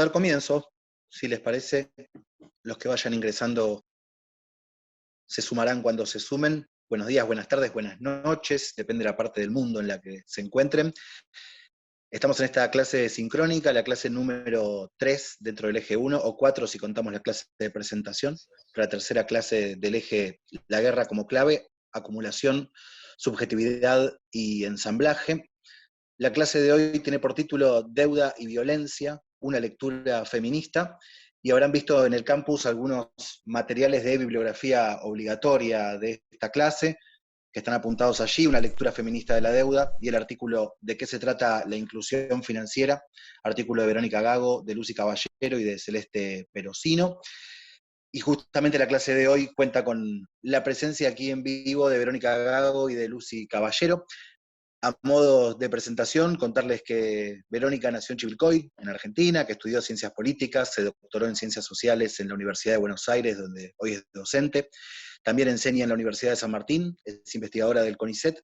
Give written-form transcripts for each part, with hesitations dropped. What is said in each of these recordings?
a dar comienzo, si les parece. Los que vayan ingresando se sumarán cuando se sumen. Buenos días, buenas tardes, buenas noches, depende de la parte del mundo en la que se encuentren. Estamos en esta clase sincrónica, la clase número 3 dentro del eje 1, o 4 si contamos la clase de presentación, la tercera clase del eje La guerra como clave, acumulación, subjetividad y ensamblaje. La clase de hoy tiene por título Deuda y violencia, una lectura feminista, y habrán visto en el campus algunos materiales de bibliografía obligatoria de esta clase, que están apuntados allí, una lectura feminista de la deuda, y el artículo ¿De qué se trata la inclusión financiera?, artículo de Verónica Gago, de Lucy Caballero y de Celeste Perosino. Y justamente la clase de hoy cuenta con la presencia aquí en vivo de Verónica Gago y de Lucy Caballero. A modo de presentación, contarles que Verónica nació en Chivilcoy, en Argentina, que estudió Ciencias Políticas, se doctoró en Ciencias Sociales en la Universidad de Buenos Aires, donde hoy es docente. También enseña en la Universidad de San Martín, es investigadora del CONICET,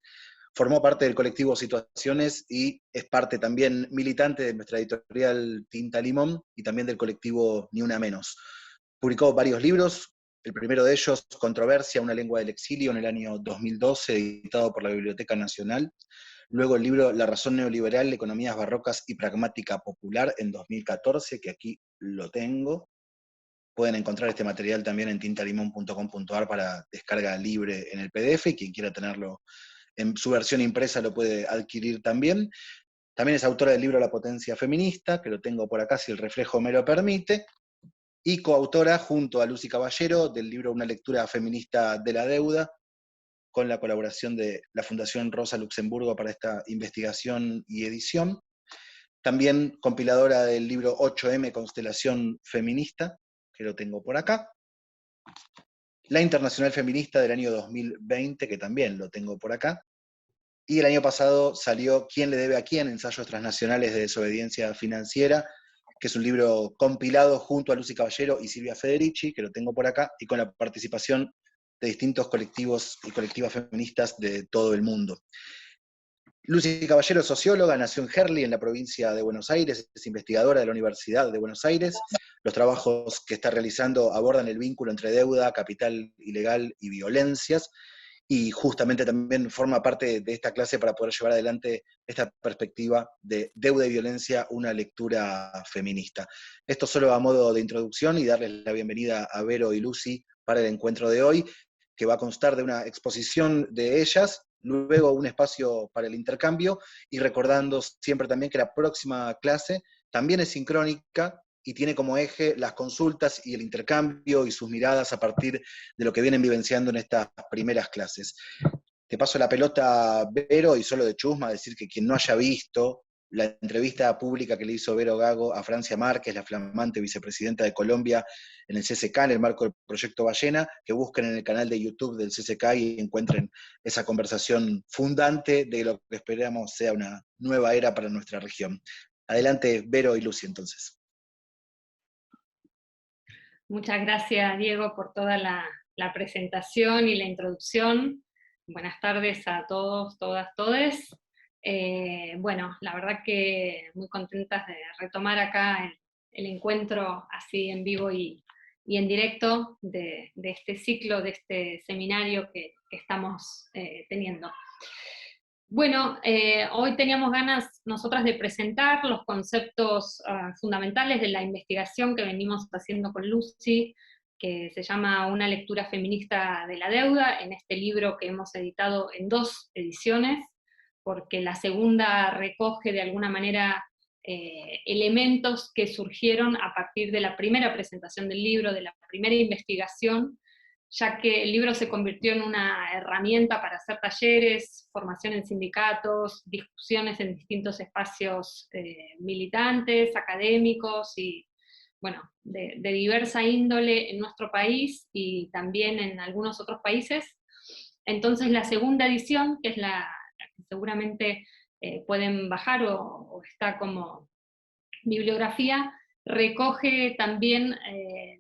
formó parte del colectivo Situaciones y es parte también militante de nuestra editorial Tinta Limón y también del colectivo Ni Una Menos. Publicó varios libros, el primero de ellos, Controversia, una lengua del exilio, en el año 2012, editado por la Biblioteca Nacional. Luego el libro La razón neoliberal, economías barrocas y pragmática popular, en 2014, que aquí lo tengo. Pueden encontrar este material también en tintalimon.com.ar para descarga libre en el PDF, y quien quiera tenerlo en su versión impresa lo puede adquirir también. También es autora del libro La potencia feminista, que lo tengo por acá si el reflejo me lo permite, y coautora junto a Lucy Caballero del libro Una lectura feminista de la deuda, con la colaboración de la Fundación Rosa Luxemburgo para esta investigación y edición. También compiladora del libro 8M, Constelación Feminista, que lo tengo por acá. La Internacional Feminista del año 2020, que también lo tengo por acá. Y el año pasado salió ¿Quién le debe a quién?, ensayos transnacionales de desobediencia financiera, que es un libro compilado junto a Lucy Caballero y Silvia Federici, que lo tengo por acá, y con la participación de distintos colectivos y colectivas feministas de todo el mundo. Lucy Caballero es socióloga, nació en Herli, en la provincia de Buenos Aires, es investigadora de la Universidad de Buenos Aires. Los trabajos que está realizando abordan el vínculo entre deuda, capital ilegal y violencias, y justamente también forma parte de esta clase para poder llevar adelante esta perspectiva de deuda y violencia, una lectura feminista. Esto solo a modo de introducción y darles la bienvenida a Vero y Lucy para el encuentro de hoy, que va a constar de una exposición de ellas, luego un espacio para el intercambio, y recordando siempre también que la próxima clase también es sincrónica y tiene como eje las consultas y el intercambio y sus miradas a partir de lo que vienen vivenciando en estas primeras clases. Te paso la pelota, Vero, y solo de chusma decir que quien no haya visto la entrevista pública que le hizo Vero Gago a Francia Márquez, la flamante vicepresidenta de Colombia, en el CCK, en el marco del Proyecto Ballena, que busquen en el canal de YouTube del CCK y encuentren esa conversación fundante de lo que esperamos sea una nueva era para nuestra región. Adelante, Vero y Lucy, entonces. Muchas gracias, Diego, por toda la presentación y la introducción. Buenas tardes a todos, todas, todes. Bueno, la verdad que muy contentas de retomar acá el encuentro así en vivo y en directo de este ciclo, de este seminario que estamos teniendo. Bueno, hoy teníamos ganas nosotras de presentar los conceptos fundamentales de la investigación que venimos haciendo con Lucy, que se llama Una lectura feminista de la deuda, en este libro que hemos editado en 2 ediciones, porque la segunda recoge de alguna manera elementos que surgieron a partir de la primera presentación del libro, de la primera investigación, ya que el libro se convirtió en una herramienta para hacer talleres, formación en sindicatos, discusiones en distintos espacios militantes, académicos y, bueno, de diversa índole en nuestro país y también en algunos otros países. Entonces la segunda edición, que es la que seguramente pueden bajar o está como bibliografía, recoge también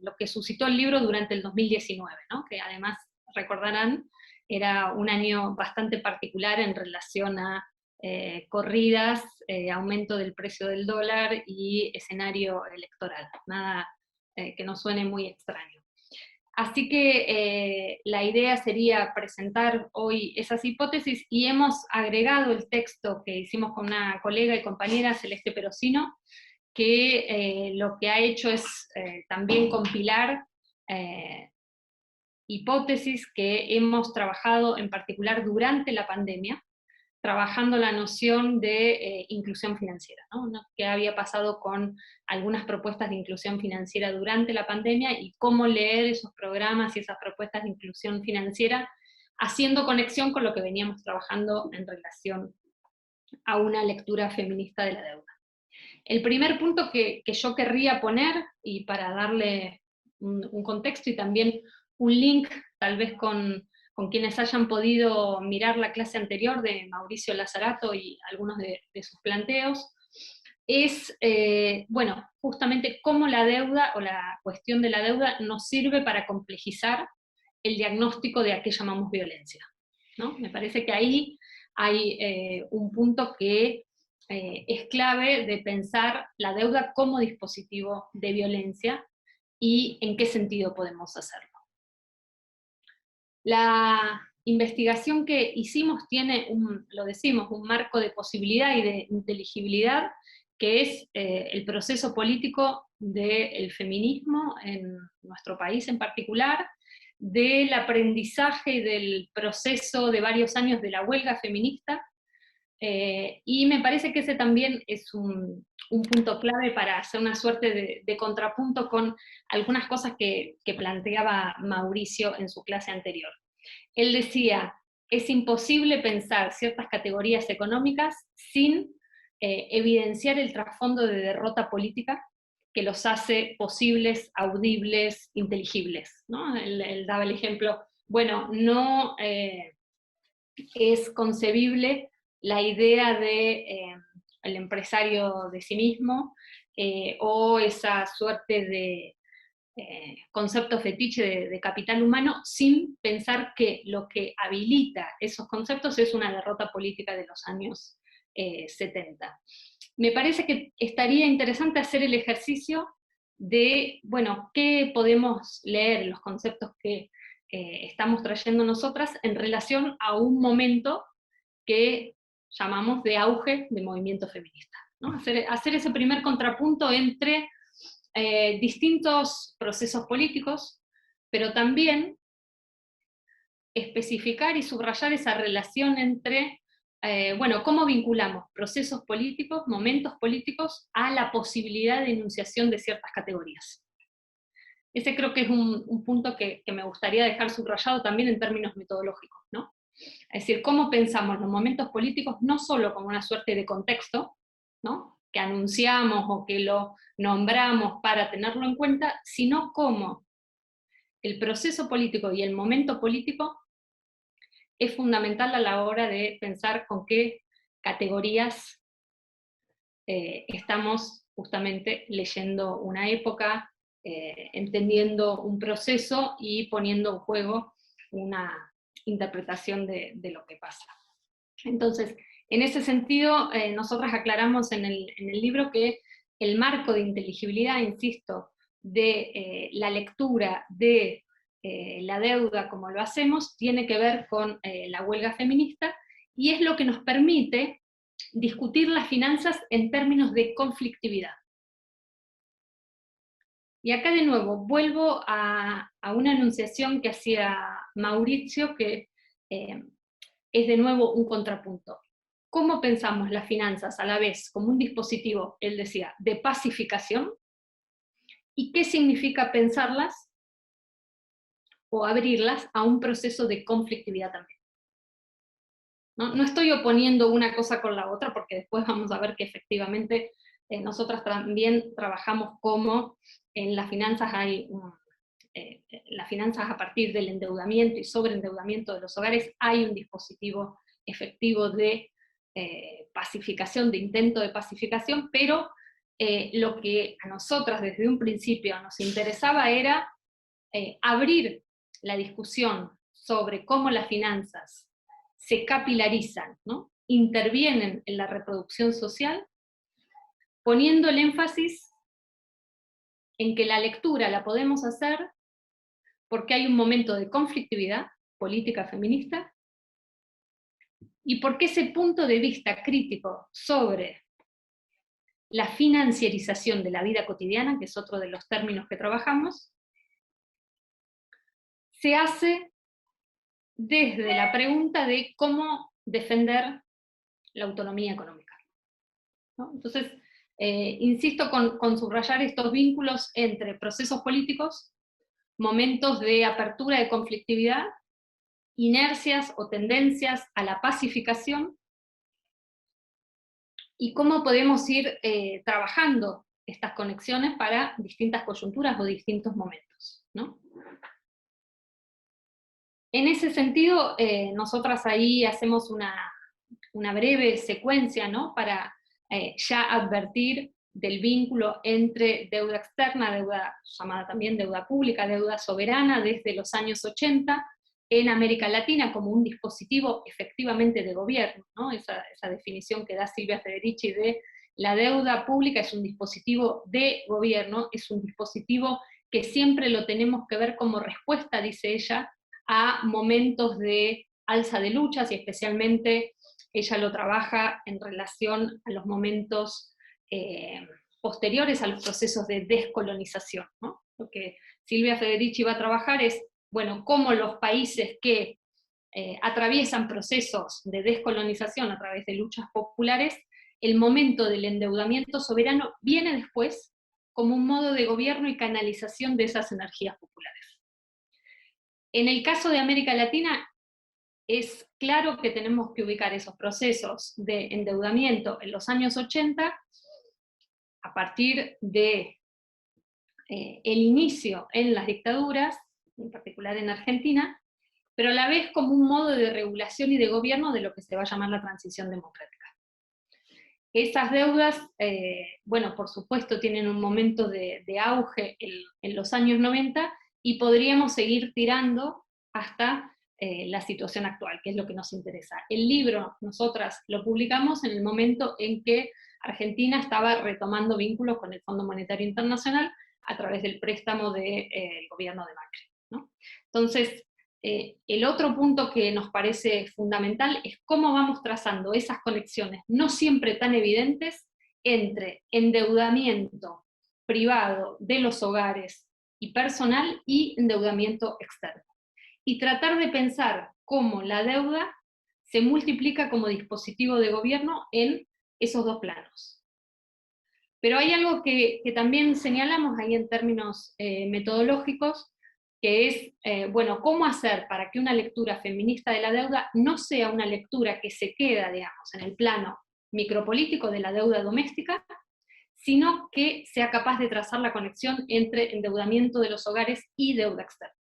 lo que suscitó el libro durante el 2019, ¿no? Que además, recordarán, era un año bastante particular en relación a corridas, aumento del precio del dólar y escenario electoral. Nada que nos suene muy extraño. Así que la idea sería presentar hoy esas hipótesis, y hemos agregado el texto que hicimos con una colega y compañera, Celeste Perosino, que lo que ha hecho es también compilar hipótesis que hemos trabajado en particular durante la pandemia, trabajando la noción de inclusión financiera, ¿no? ¿Qué había pasado con algunas propuestas de inclusión financiera durante la pandemia y cómo leer esos programas y esas propuestas de inclusión financiera haciendo conexión con lo que veníamos trabajando en relación a una lectura feminista de la deuda? El primer punto que yo querría poner, y para darle un contexto y también un link tal vez con quienes hayan podido mirar la clase anterior de Mauricio Lazzarato y algunos de sus planteos, es, bueno, justamente cómo la deuda o la cuestión de la deuda nos sirve para complejizar el diagnóstico de a qué llamamos violencia, ¿no? Me parece que ahí hay un punto que es clave de pensar la deuda como dispositivo de violencia y en qué sentido podemos hacerlo. La investigación que hicimos tiene, lo decimos, un marco de posibilidad y de inteligibilidad, que es el proceso político del feminismo en nuestro país en particular, del aprendizaje y del proceso de varios años de la huelga feminista, y me parece que ese también es un punto clave para hacer una suerte de contrapunto con algunas cosas que planteaba Mauricio en su clase anterior. Él decía, es imposible pensar ciertas categorías económicas sin evidenciar el trasfondo de derrota política que los hace posibles, audibles, inteligibles, ¿no? Él daba el ejemplo, bueno, no es concebible la idea de el empresario de sí mismo, o esa suerte de concepto fetiche de capital humano, sin pensar que lo que habilita esos conceptos es una derrota política de los años 70. Me parece que estaría interesante hacer el ejercicio de, bueno, qué podemos leer, los conceptos que estamos trayendo nosotras en relación a un momento que llamamos de auge del movimiento feminista, ¿no? Hacer ese primer contrapunto entre distintos procesos políticos, pero también especificar y subrayar esa relación entre, bueno, cómo vinculamos procesos políticos, momentos políticos, a la posibilidad de enunciación de ciertas categorías. Ese creo que es un punto que me gustaría dejar subrayado también en términos metodológicos, ¿no? Es decir, cómo pensamos los momentos políticos no solo como una suerte de contexto, ¿no?, que anunciamos o que lo nombramos para tenerlo en cuenta, sino cómo el proceso político y el momento político es fundamental a la hora de pensar con qué categorías estamos justamente leyendo una época, entendiendo un proceso y poniendo en juego una interpretación de lo que pasa. Entonces, en ese sentido, nosotras aclaramos en el libro que el marco de inteligibilidad, insisto, de la lectura de la deuda como lo hacemos, tiene que ver con la huelga feminista, y es lo que nos permite discutir las finanzas en términos de conflictividad. Y acá de nuevo vuelvo a una enunciación que hacía Mauricio, que es de nuevo un contrapunto. ¿Cómo pensamos las finanzas a la vez como un dispositivo, él decía, de pacificación? ¿Y qué significa pensarlas o abrirlas a un proceso de conflictividad también? No estoy oponiendo una cosa con la otra, porque después vamos a ver que efectivamente nosotras también trabajamos como en las finanzas hay las finanzas a partir del endeudamiento y sobreendeudamiento de los hogares, hay un dispositivo efectivo de pacificación, de intento de pacificación, pero lo que a nosotras desde un principio nos interesaba era abrir la discusión sobre cómo las finanzas se capilarizan, ¿no?, intervienen en la reproducción social, poniendo el énfasis en que la lectura la podemos hacer porque hay un momento de conflictividad política feminista, y porque ese punto de vista crítico sobre la financiarización de la vida cotidiana, que es otro de los términos que trabajamos, se hace desde la pregunta de cómo defender la autonomía económica, ¿no? Entonces, insisto con subrayar estos vínculos entre procesos políticos, momentos de apertura de conflictividad, inercias o tendencias a la pacificación, y cómo podemos ir trabajando estas conexiones para distintas coyunturas o distintos momentos, ¿no? En ese sentido, nosotras ahí hacemos una breve secuencia, ¿no?, para ya advertir del vínculo entre deuda externa, deuda llamada también deuda pública, deuda soberana, desde los años 80, en América Latina como un dispositivo efectivamente de gobierno, ¿no? Esa definición que da Silvia Federici de la deuda pública es un dispositivo de gobierno, es un dispositivo que siempre lo tenemos que ver como respuesta, dice ella, a momentos de alza de luchas, y especialmente ella lo trabaja en relación a los momentos posteriores a los procesos de descolonización, ¿no? Lo que Silvia Federici va a trabajar es, bueno, cómo los países que atraviesan procesos de descolonización a través de luchas populares, el momento del endeudamiento soberano viene después como un modo de gobierno y canalización de esas energías populares. En el caso de América Latina, es claro que tenemos que ubicar esos procesos de endeudamiento en los años 80, a partir de el inicio en las dictaduras, en particular en Argentina, pero a la vez como un modo de regulación y de gobierno de lo que se va a llamar la transición democrática. Esas deudas, bueno, por supuesto tienen un momento de auge en los años 90, y podríamos seguir tirando hasta la situación actual, que es lo que nos interesa. El libro, nosotras lo publicamos en el momento en que Argentina estaba retomando vínculos con el Fondo Monetario Internacional a través del préstamo del gobierno de Macri, ¿no? Entonces, el otro punto que nos parece fundamental es cómo vamos trazando esas conexiones, no siempre tan evidentes, entre endeudamiento privado de los hogares y personal y endeudamiento externo. Y tratar de pensar cómo la deuda se multiplica como dispositivo de gobierno en esos dos planos. Pero hay algo que también señalamos ahí en términos metodológicos, que es, bueno, cómo hacer para que una lectura feminista de la deuda no sea una lectura que se queda, digamos, en el plano micropolítico de la deuda doméstica, sino que sea capaz de trazar la conexión entre endeudamiento de los hogares y deuda externa.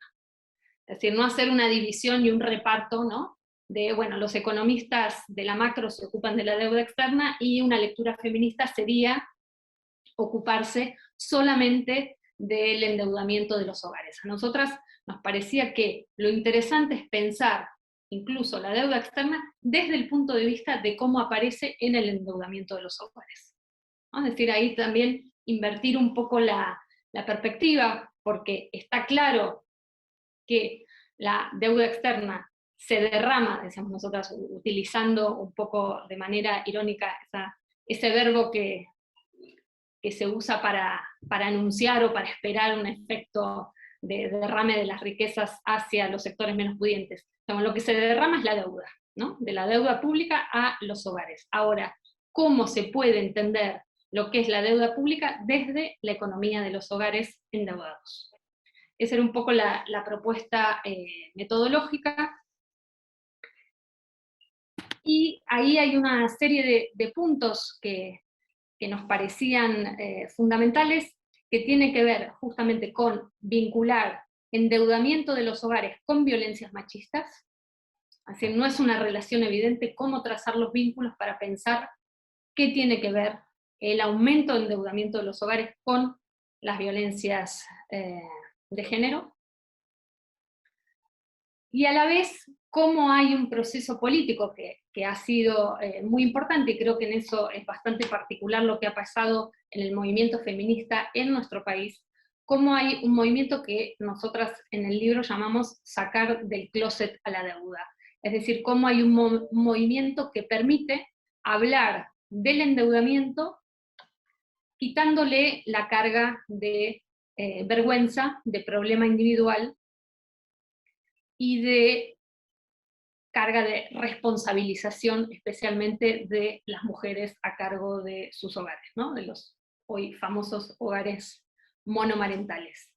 Es decir, no hacer una división y un reparto, ¿no?, de, bueno, los economistas de la macro se ocupan de la deuda externa, y una lectura feminista sería ocuparse solamente del endeudamiento de los hogares. A nosotras nos parecía que lo interesante es pensar incluso la deuda externa desde el punto de vista de cómo aparece en el endeudamiento de los hogares, ¿no? Es decir, ahí también invertir un poco la perspectiva, porque está claro que la deuda externa se derrama, decíamos nosotras, utilizando un poco de manera irónica ese verbo que se usa para anunciar o para esperar un efecto de derrame de las riquezas hacia los sectores menos pudientes. Lo que se derrama es la deuda, ¿no?, de la deuda pública a los hogares. Ahora, ¿cómo se puede entender lo que es la deuda pública desde la economía de los hogares endeudados? Esa era un poco la propuesta metodológica. Y ahí hay una serie de puntos que nos parecían fundamentales, que tiene que ver justamente con vincular endeudamiento de los hogares con violencias machistas. Así, no es una relación evidente cómo trazar los vínculos para pensar qué tiene que ver el aumento de endeudamiento de los hogares con las violencias de género. Y a la vez, cómo hay un proceso político que que ha sido muy importante, y creo que en eso es bastante particular lo que ha pasado en el movimiento feminista en nuestro país, cómo hay un movimiento que nosotras en el libro llamamos sacar del closet a la deuda. Es decir, cómo hay un movimiento que permite hablar del endeudamiento quitándole la carga de vergüenza, de problema individual y de carga de responsabilización, especialmente de las mujeres a cargo de sus hogares, ¿no? De los hoy famosos hogares monomarentales.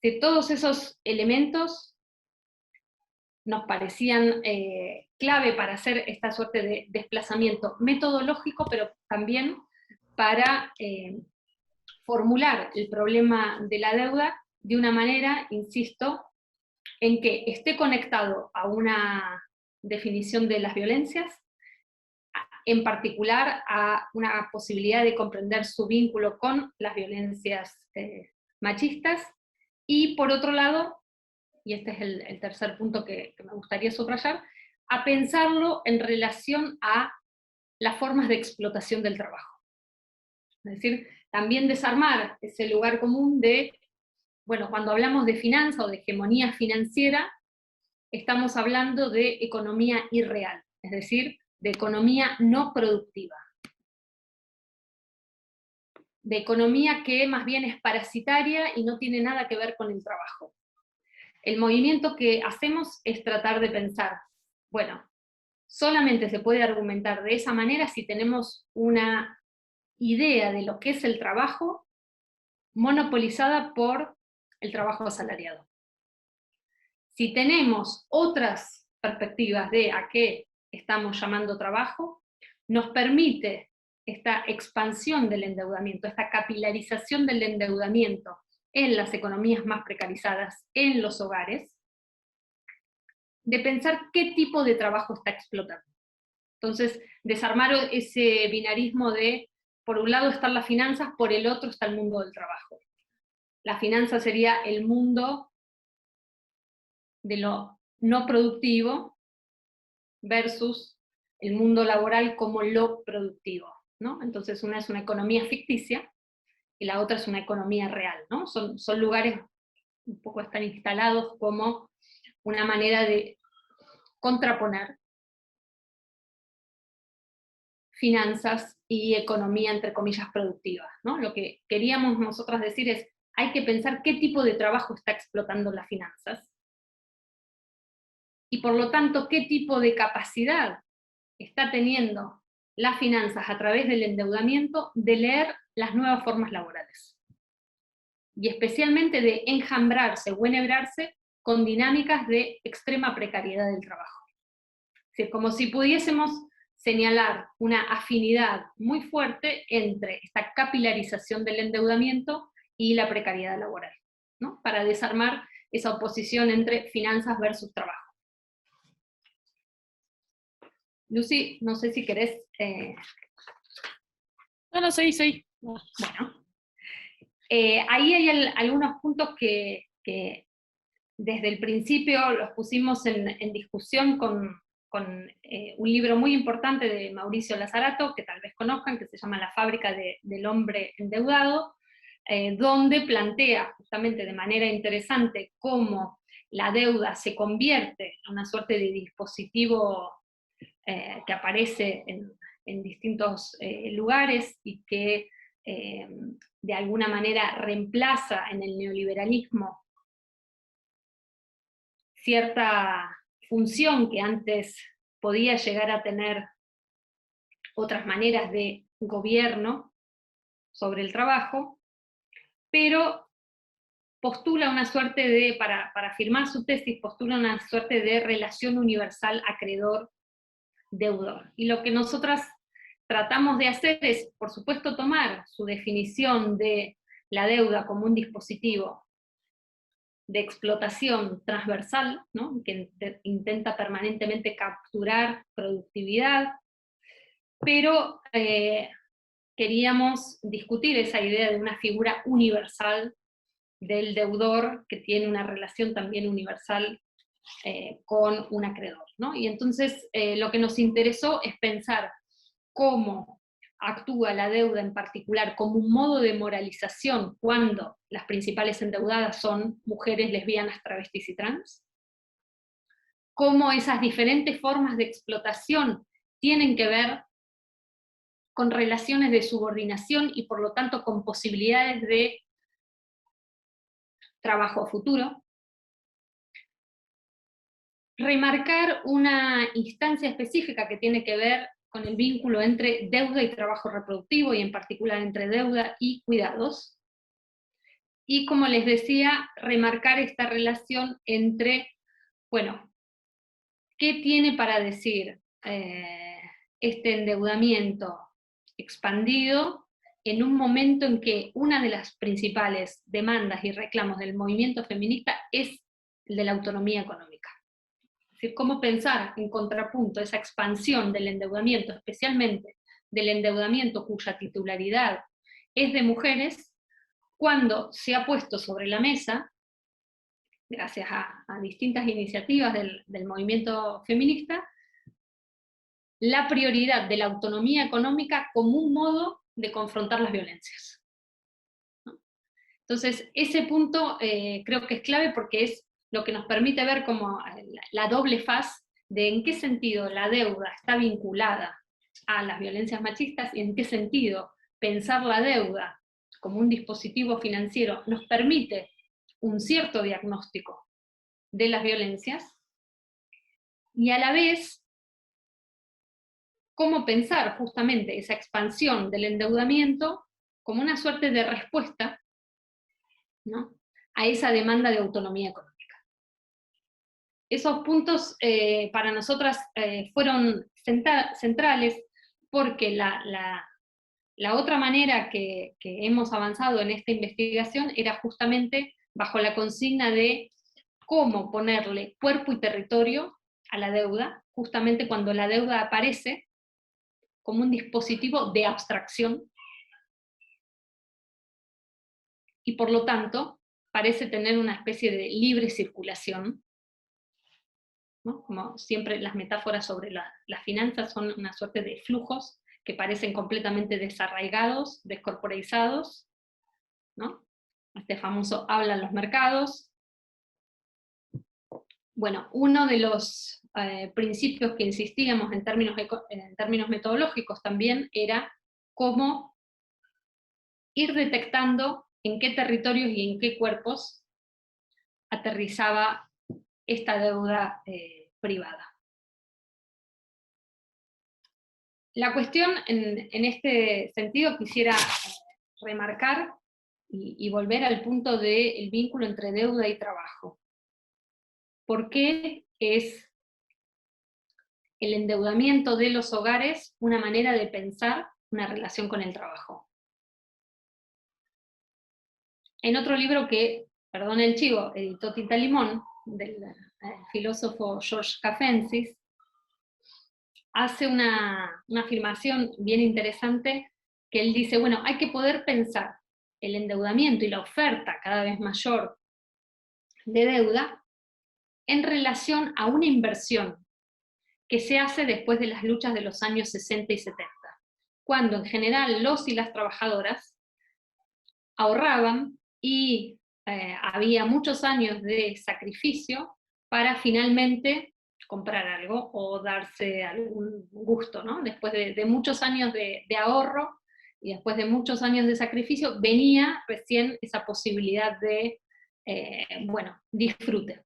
De todos esos elementos nos parecían clave para hacer esta suerte de desplazamiento metodológico, pero también para formular el problema de la deuda de una manera, insisto, en que esté conectado a una definición de las violencias, en particular a una posibilidad de comprender su vínculo con las violencias machistas, y por otro lado, y este es el tercer punto que me gustaría subrayar, a pensarlo en relación a las formas de explotación del trabajo. Es decir, también desarmar ese lugar común de, bueno, cuando hablamos de finanza o de hegemonía financiera, estamos hablando de economía irreal, es decir, de economía no productiva, de economía que más bien es parasitaria y no tiene nada que ver con el trabajo. El movimiento que hacemos es tratar de pensar, bueno, solamente se puede argumentar de esa manera si tenemos una idea de lo que es el trabajo monopolizada por el trabajo asalariado. Si tenemos otras perspectivas de a qué estamos llamando trabajo, nos permite esta expansión del endeudamiento, esta capilarización del endeudamiento en las economías más precarizadas, en los hogares, de pensar qué tipo de trabajo está explotando. Entonces, desarmar ese binarismo de, por un lado están las finanzas, por el otro está el mundo del trabajo. La finanza sería el mundo de lo no productivo versus el mundo laboral como lo productivo, ¿no? Entonces una es una economía ficticia y la otra es una economía real, ¿no? Son lugares un poco están instalados como una manera de contraponer finanzas y economía, entre comillas, productiva, ¿no? Lo que queríamos nosotras decir es, hay que pensar qué tipo de trabajo está explotando las finanzas, y por lo tanto, qué tipo de capacidad está teniendo las finanzas a través del endeudamiento de leer las nuevas formas laborales. Y especialmente de enjambrarse o enhebrarse con dinámicas de extrema precariedad del trabajo. Es decir, como si pudiésemos señalar una afinidad muy fuerte entre esta capilarización del endeudamiento y la precariedad laboral, ¿no? Para desarmar esa oposición entre finanzas versus trabajo. Lucy, no sé si querés... No, soy. Bueno, ahí hay algunos puntos que desde el principio los pusimos en discusión con un libro muy importante de Mauricio Lazarato, que tal vez conozcan, que se llama La fábrica del hombre endeudado, donde plantea justamente de manera interesante cómo la deuda se convierte en una suerte de dispositivo que aparece en distintos lugares y que de alguna manera reemplaza en el neoliberalismo cierta función que antes podía llegar a tener otras maneras de gobierno sobre el trabajo, pero postula una suerte de, para afirmar su tesis, postula una suerte de relación universal acreedor-deudor. Y lo que nosotras tratamos de hacer es, por supuesto, tomar su definición de la deuda como un dispositivo de explotación transversal, ¿no? Que intenta permanentemente capturar productividad, pero queríamos discutir esa idea de una figura universal del deudor que tiene una relación también universal con un acreedor, ¿no? Y entonces lo que nos interesó es pensar cómo actúa la deuda en particular como un modo de moralización cuando las principales endeudadas son mujeres, lesbianas, travestis y trans, cómo esas diferentes formas de explotación tienen que ver con relaciones de subordinación y por lo tanto con posibilidades de trabajo a futuro. Remarcar una instancia específica que tiene que ver con el vínculo entre deuda y trabajo reproductivo, y en particular entre deuda y cuidados. Y como les decía, remarcar esta relación entre, bueno, ¿qué tiene para decir este endeudamiento expandido en un momento en que una de las principales demandas y reclamos del movimiento feminista es el de la autonomía económica? Es decir, cómo pensar en contrapunto esa expansión del endeudamiento, especialmente del endeudamiento cuya titularidad es de mujeres, cuando se ha puesto sobre la mesa, gracias a distintas iniciativas del movimiento feminista, la prioridad de la autonomía económica como un modo de confrontar las violencias. Entonces, ese punto creo que es clave porque es lo que nos permite ver como la doble faz de en qué sentido la deuda está vinculada a las violencias machistas y en qué sentido pensar la deuda como un dispositivo financiero nos permite un cierto diagnóstico de las violencias, y a la vez cómo pensar justamente esa expansión del endeudamiento como una suerte de respuesta, ¿no?, a esa demanda de autonomía económica. Esos puntos para nosotras fueron centrales porque la otra manera que hemos avanzado en esta investigación era justamente bajo la consigna de cómo ponerle cuerpo y territorio a la deuda, justamente cuando la deuda aparece como un dispositivo de abstracción, y por lo tanto parece tener una especie de libre circulación, ¿no? Como siempre las metáforas sobre las finanzas son una suerte de flujos que parecen completamente desarraigados, descorporalizados, ¿no? Este famoso hablan los mercados. Bueno, uno de los principios que insistíamos en términos metodológicos también era cómo ir detectando en qué territorios y en qué cuerpos aterrizaba esta deuda privada. La cuestión en este sentido quisiera remarcar y volver al punto del vínculo entre deuda y trabajo. ¿Por qué es el endeudamiento de los hogares una manera de pensar una relación con el trabajo? En otro libro que, perdón el chivo, editó Tinta Limón, del filósofo George Cafensis, hace una afirmación bien interesante, que él dice, bueno, hay que poder pensar el endeudamiento y la oferta cada vez mayor de deuda en relación a una inversión que se hace después de las luchas de los años 60 y 70, cuando en general los y las trabajadoras ahorraban y había muchos años de sacrificio para finalmente comprar algo o darse algún gusto, ¿no? Después de muchos años de ahorro y después de muchos años de sacrificio, venía recién esa posibilidad de, bueno, disfrute.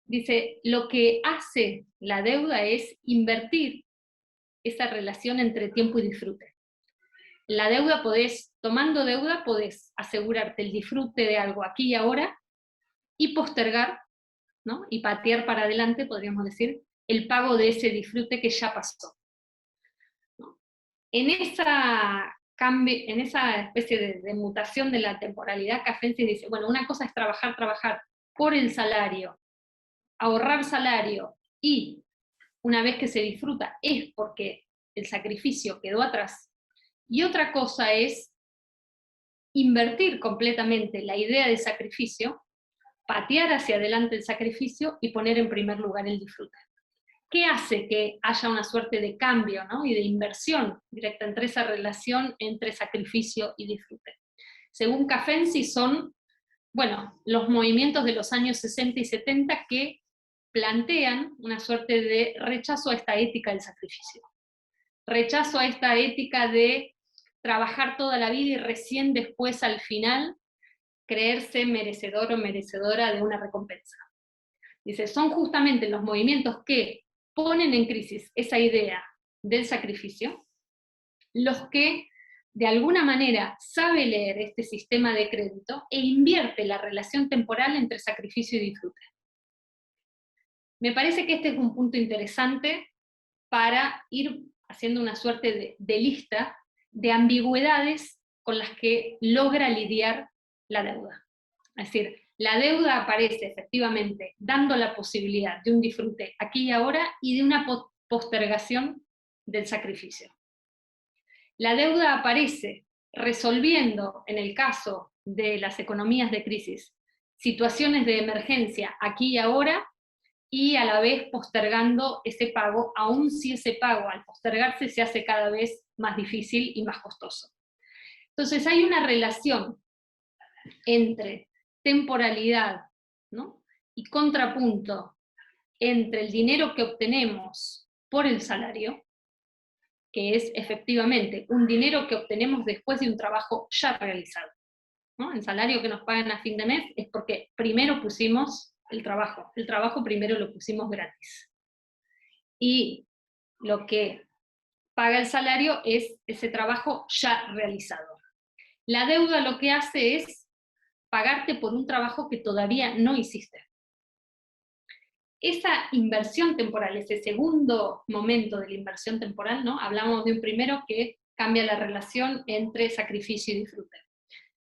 Dice, lo que hace la deuda es invertir esa relación entre tiempo y disfrute. La deuda tomando deuda podés asegurarte el disfrute de algo aquí y ahora y postergar, ¿no?, y patear para adelante, podríamos decir, el pago de ese disfrute que ya pasó, ¿no? En esa especie de mutación de la temporalidad, Cafensis dice, bueno, una cosa es trabajar por el salario, ahorrar salario, y una vez que se disfruta es porque el sacrificio quedó atrás. Y otra cosa es invertir completamente la idea de sacrificio patear hacia adelante el sacrificio y poner en primer lugar el disfrute. ¿Qué hace que haya una suerte de cambio, ¿no? Y de inversión directa entre esa relación entre sacrificio y disfrute? Según Cafenzi son, bueno, los movimientos de los años 60 y 70 que plantean una suerte de rechazo a esta ética del sacrificio. Rechazo a esta ética de trabajar toda la vida y recién después al final creerse merecedor o merecedora de una recompensa. Dice, son justamente los movimientos que ponen en crisis esa idea del sacrificio, los que de alguna manera sabe leer este sistema de crédito e invierte la relación temporal entre sacrificio y disfrute. Me parece que este es un punto interesante para ir haciendo una suerte de lista de ambigüedades con las que logra lidiar la deuda. Es decir, la deuda aparece efectivamente dando la posibilidad de un disfrute aquí y ahora y de una postergación del sacrificio. La deuda aparece resolviendo, en el caso de las economías de crisis, situaciones de emergencia aquí y ahora, y a la vez postergando ese pago, aun si ese pago al postergarse se hace cada vez más difícil y más costoso. Entonces hay una relación entre temporalidad, ¿no? Y contrapunto entre el dinero que obtenemos por el salario, que es efectivamente un dinero que obtenemos después de un trabajo ya realizado, ¿no? El salario que nos pagan a fin de mes es porque primero pusimos el trabajo primero lo pusimos gratis. Y lo que paga el salario es ese trabajo ya realizado. La deuda lo que hace es pagarte por un trabajo que todavía no hiciste. Esa inversión temporal, ese segundo momento de la inversión temporal, ¿no? Hablamos de un primero que cambia la relación entre sacrificio y disfrute.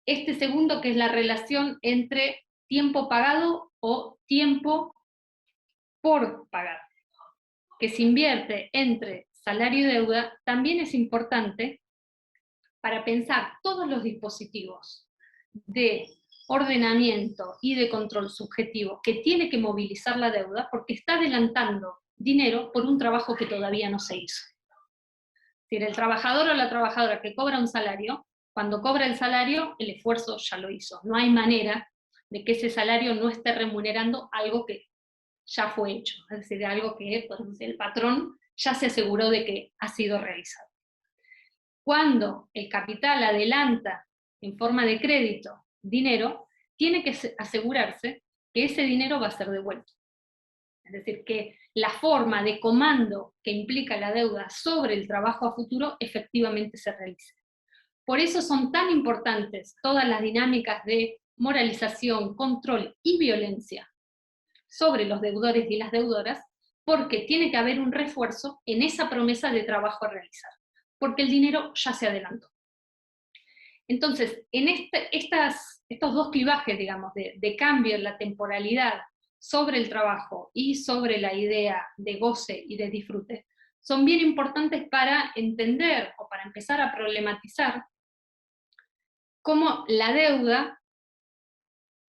Este segundo, que es la relación entre tiempo pagado o tiempo por pagar, que se invierte entre salario y deuda, también es importante para pensar todos los dispositivos de ordenamiento y de control subjetivo que tiene que movilizar la deuda, porque está adelantando dinero por un trabajo que todavía no se hizo. Es decir, el trabajador o la trabajadora que cobra un salario, cuando cobra el salario, el esfuerzo ya lo hizo. No hay manera de que ese salario no esté remunerando algo que ya fue hecho, es decir, algo que pues, el patrón ya se aseguró de que ha sido realizado. Cuando el capital adelanta en forma de crédito dinero, tiene que asegurarse que ese dinero va a ser devuelto. Es decir, que la forma de comando que implica la deuda sobre el trabajo a futuro efectivamente se realice. Por eso son tan importantes todas las dinámicas de moralización, control y violencia sobre los deudores y las deudoras, porque tiene que haber un refuerzo en esa promesa de trabajo a realizar, porque el dinero ya se adelantó. Entonces, en estos dos clivajes, digamos, de cambio en la temporalidad sobre el trabajo y sobre la idea de goce y de disfrute, son bien importantes para entender o para empezar a problematizar cómo la deuda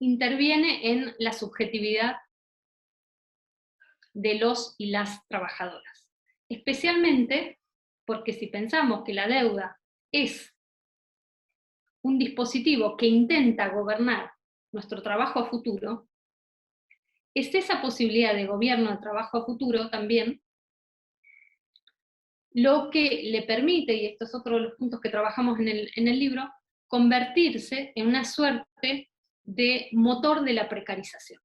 interviene en la subjetividad de los y las trabajadoras. Especialmente porque si pensamos que la deuda es un dispositivo que intenta gobernar nuestro trabajo a futuro, es esa posibilidad de gobierno de trabajo a futuro también lo que le permite, y esto es otro de los puntos que trabajamos en el libro, convertirse en una suerte de motor de la precarización.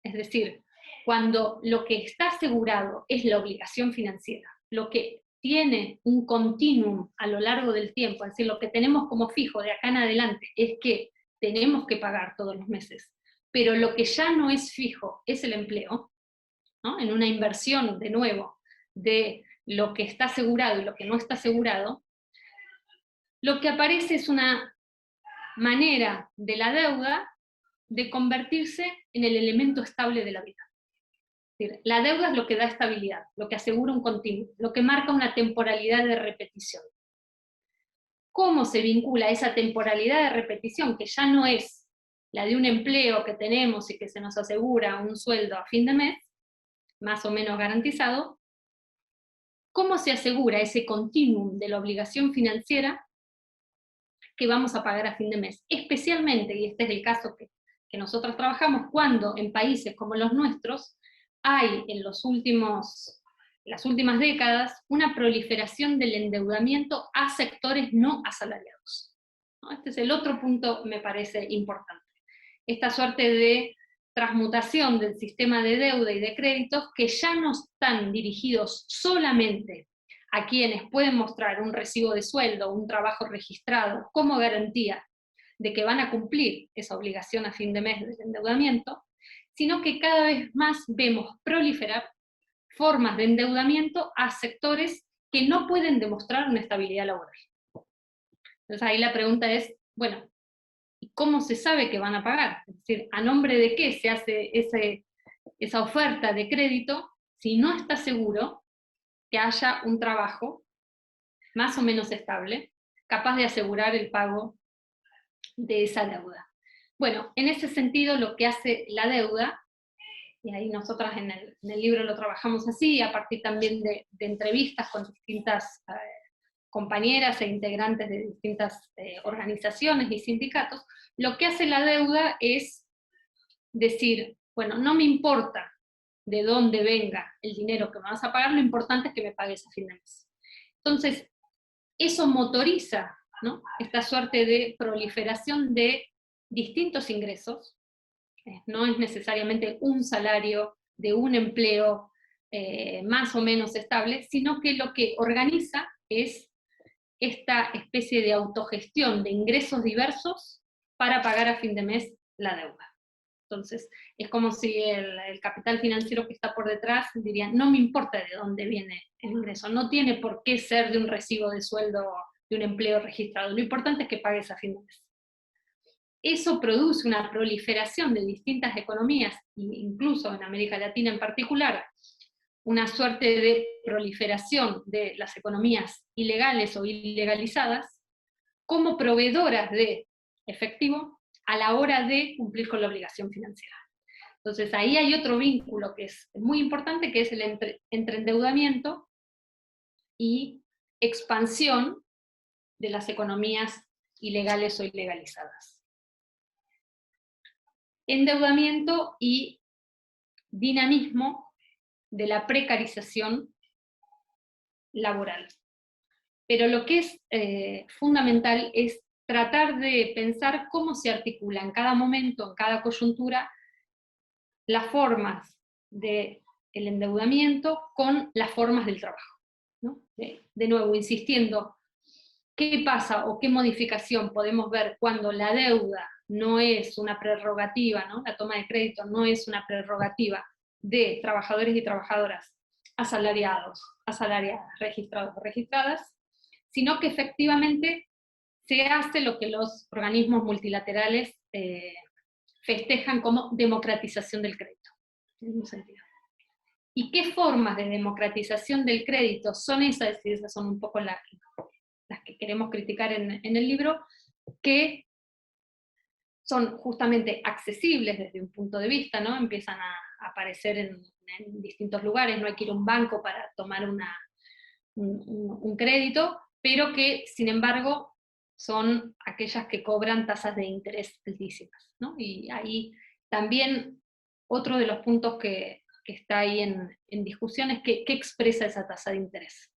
Es decir, cuando lo que está asegurado es la obligación financiera, lo que tiene un continuum a lo largo del tiempo, es decir, lo que tenemos como fijo de acá en adelante es que tenemos que pagar todos los meses, pero lo que ya no es fijo es el empleo, ¿no? En una inversión, de nuevo, de lo que está asegurado y lo que no está asegurado, lo que aparece es una manera de la deuda de convertirse en el elemento estable de la vida. La deuda es lo que da estabilidad, lo que asegura un continuo, lo que marca una temporalidad de repetición. ¿Cómo se vincula esa temporalidad de repetición, que ya no es la de un empleo que tenemos y que se nos asegura un sueldo a fin de mes, más o menos garantizado, ¿cómo se asegura ese continuum de la obligación financiera que vamos a pagar a fin de mes? Especialmente, y este es el caso que nosotros trabajamos, cuando en países como los nuestros hay en las últimas décadas una proliferación del endeudamiento a sectores no asalariados, ¿no? Este es el otro punto, me parece importante. Esta suerte de transmutación del sistema de deuda y de créditos que ya no están dirigidos solamente a quienes pueden mostrar un recibo de sueldo, un trabajo registrado, como garantía de que van a cumplir esa obligación a fin de mes del endeudamiento, sino que cada vez más vemos proliferar formas de endeudamiento a sectores que no pueden demostrar una estabilidad laboral. Entonces ahí la pregunta es, bueno, ¿y cómo se sabe que van a pagar? Es decir, ¿a nombre de qué se hace esa oferta de crédito si no está seguro que haya un trabajo más o menos estable, capaz de asegurar el pago de esa deuda? Bueno, en ese sentido lo que hace la deuda, y ahí nosotras en el libro lo trabajamos así, a partir también de entrevistas con distintas compañeras e integrantes de distintas organizaciones y sindicatos, lo que hace la deuda es decir, bueno, no me importa de dónde venga el dinero que me vas a pagar, lo importante es que me pagues a fin de mes. Entonces, eso motoriza, ¿no?, esta suerte de proliferación de distintos ingresos. No es necesariamente un salario de un empleo más o menos estable, sino que lo que organiza es esta especie de autogestión de ingresos diversos para pagar a fin de mes la deuda. Entonces, es como si el capital financiero que está por detrás diría, no me importa de dónde viene el ingreso, no tiene por qué ser de un recibo de sueldo, de un empleo registrado, lo importante es que pagues a fin de mes. Eso produce una proliferación de distintas economías, incluso en América Latina en particular, una suerte de proliferación de las economías ilegales o ilegalizadas como proveedoras de efectivo a la hora de cumplir con la obligación financiera. Entonces ahí hay otro vínculo que es muy importante, que es el entre endeudamiento y expansión de las economías ilegales o ilegalizadas. Endeudamiento y dinamismo de la precarización laboral. Pero lo que es fundamental es tratar de pensar cómo se articula en cada momento, en cada coyuntura, las formas del endeudamiento con las formas del trabajo, ¿no? De nuevo, insistiendo, ¿qué pasa o qué modificación podemos ver cuando la deuda no es una prerrogativa, ¿no?, la toma de crédito no es una prerrogativa de trabajadores y trabajadoras asalariados, asalariadas, registrados o registradas, sino que efectivamente se hace lo que los organismos multilaterales festejan como democratización del crédito, en un sentido. ¿Y qué formas de democratización del crédito son esas? Y esas son un poco las que queremos criticar en el libro, que son justamente accesibles desde un punto de vista, ¿no? Empiezan a aparecer en distintos lugares, no hay que ir a un banco para tomar un crédito, pero que, sin embargo, son aquellas que cobran tasas de interés altísimas, ¿no? Y ahí también otro de los puntos que está ahí en discusión es qué expresa esa tasa de interés.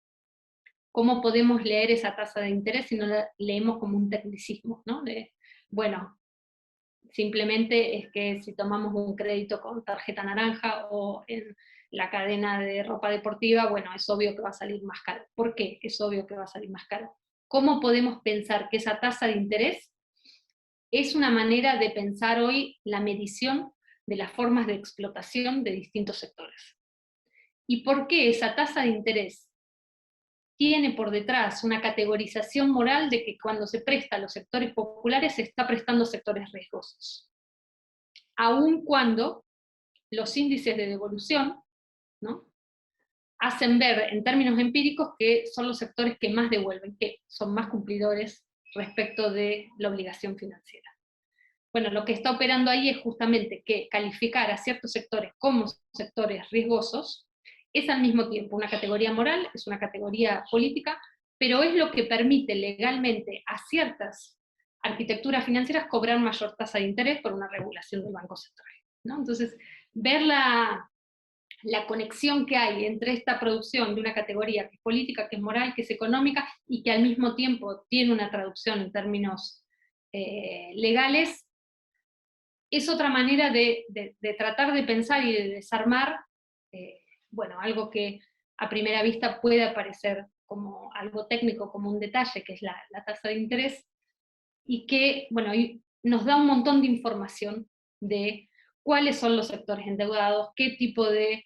¿Cómo podemos leer esa tasa de interés si no la leemos como un tecnicismo, ¿no? Bueno, simplemente es que si tomamos un crédito con tarjeta naranja o en la cadena de ropa deportiva, bueno, es obvio que va a salir más caro. ¿Por qué es obvio que va a salir más caro? ¿Cómo podemos pensar que esa tasa de interés es una manera de pensar hoy la medición de las formas de explotación de distintos sectores? ¿Y por qué esa tasa de interés tiene por detrás una categorización moral de que cuando se presta a los sectores populares se está prestando a sectores riesgosos? Aun cuando los índices de devolución, ¿no?, hacen ver en términos empíricos que son los sectores que más devuelven, que son más cumplidores respecto de la obligación financiera. bueno, lo que está operando ahí es justamente que calificar a ciertos sectores como sectores riesgosos es al mismo tiempo una categoría moral, es una categoría política, pero es lo que permite legalmente a ciertas arquitecturas financieras cobrar mayor tasa de interés por una regulación del Banco Central, ¿no? Entonces, ver la conexión que hay entre esta producción de una categoría que es política, que es moral, que es económica, y que al mismo tiempo tiene una traducción en términos legales, es otra manera de tratar de pensar y de desarmar, bueno, algo que a primera vista puede parecer como algo técnico, como un detalle, que es la tasa de interés, y que, bueno, nos da un montón de información de cuáles son los sectores endeudados, qué tipo de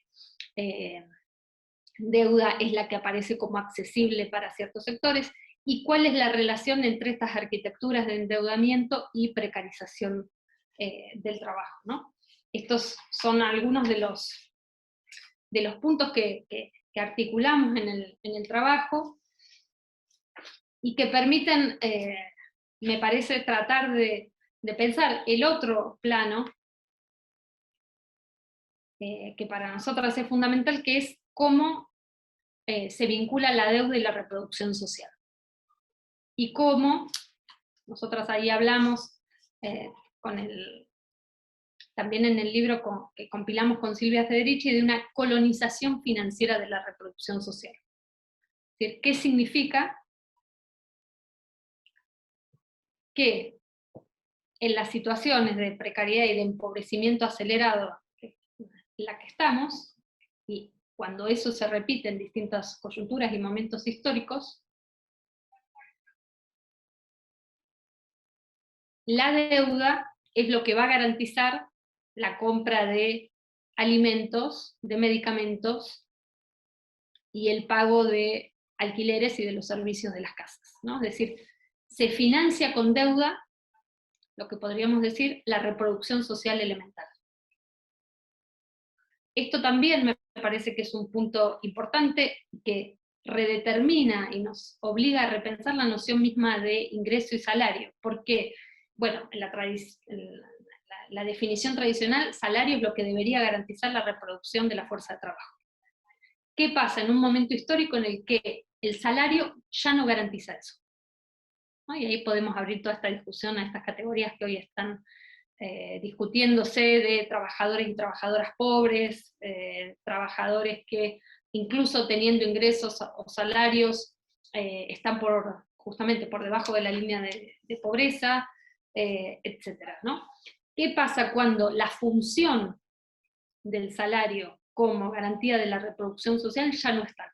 deuda es la que aparece como accesible para ciertos sectores, y cuál es la relación entre estas arquitecturas de endeudamiento y precarización del trabajo, ¿no? Estos son algunos de los puntos que articulamos en el trabajo, y que permiten, me parece, tratar de pensar el otro plano, que para nosotras es fundamental, que es cómo se vincula la deuda y la reproducción social. Y cómo, nosotras ahí hablamos también en el libro que compilamos con Silvia Federici, de una colonización financiera de la reproducción social. Es decir, ¿qué significa que en las situaciones de precariedad y de empobrecimiento acelerado en la que estamos, y cuando eso se repite en distintas coyunturas y momentos históricos, la deuda es lo que va a garantizar la compra de alimentos, de medicamentos, y el pago de alquileres y de los servicios de las casas, ¿no? Es decir, se financia con deuda, lo que podríamos decir, la reproducción social elemental. Esto también me parece que es un punto importante que redetermina y nos obliga a repensar la noción misma de ingreso y salario, porque, bueno, en la definición tradicional, salario es lo que debería garantizar la reproducción de la fuerza de trabajo. ¿Qué pasa en un momento histórico en el que el salario ya no garantiza eso? ¿No? Y ahí podemos abrir toda esta discusión a estas categorías que hoy están discutiéndose, de trabajadores y trabajadoras pobres, trabajadores que incluso teniendo ingresos o salarios están justamente por debajo de la línea de pobreza, etcétera, ¿no? ¿Qué pasa cuando la función del salario como garantía de la reproducción social ya no está?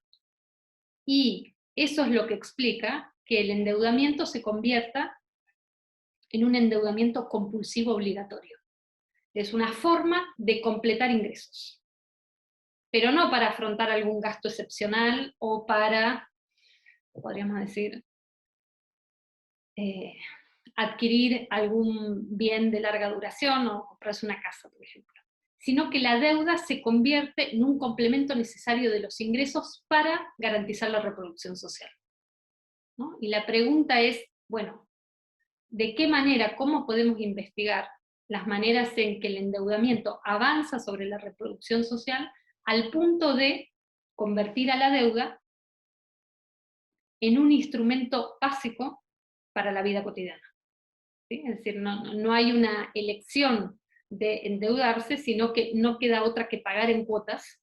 Y eso es lo que explica que el endeudamiento se convierta en un endeudamiento compulsivo obligatorio. Es una forma de completar ingresos, pero no para afrontar algún gasto excepcional o para, podríamos decir, adquirir algún bien de larga duración o comprarse una casa, por ejemplo, sino que la deuda se convierte en un complemento necesario de los ingresos para garantizar la reproducción social, ¿no? Y la pregunta es, bueno, ¿de qué manera, cómo podemos investigar las maneras en que el endeudamiento avanza sobre la reproducción social al punto de convertir a la deuda en un instrumento básico para la vida cotidiana? ¿Sí? Es decir, no hay una elección de endeudarse, sino que no queda otra que pagar en cuotas,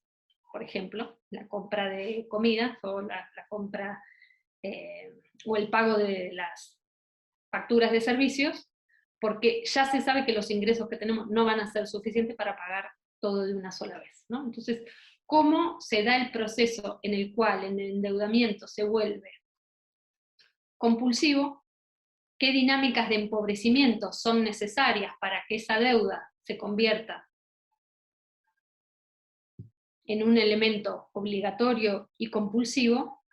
por ejemplo, la compra de comidas o la compra o el pago de las facturas de servicios, porque ya se sabe que los ingresos que tenemos no van a ser suficientes para pagar todo de una sola vez, ¿no? Entonces, ¿cómo se da el proceso en el cual el endeudamiento se vuelve compulsivo? ¿Qué dinámicas de empobrecimiento son necesarias para que esa deuda se convierta en un elemento obligatorio y compulsivo?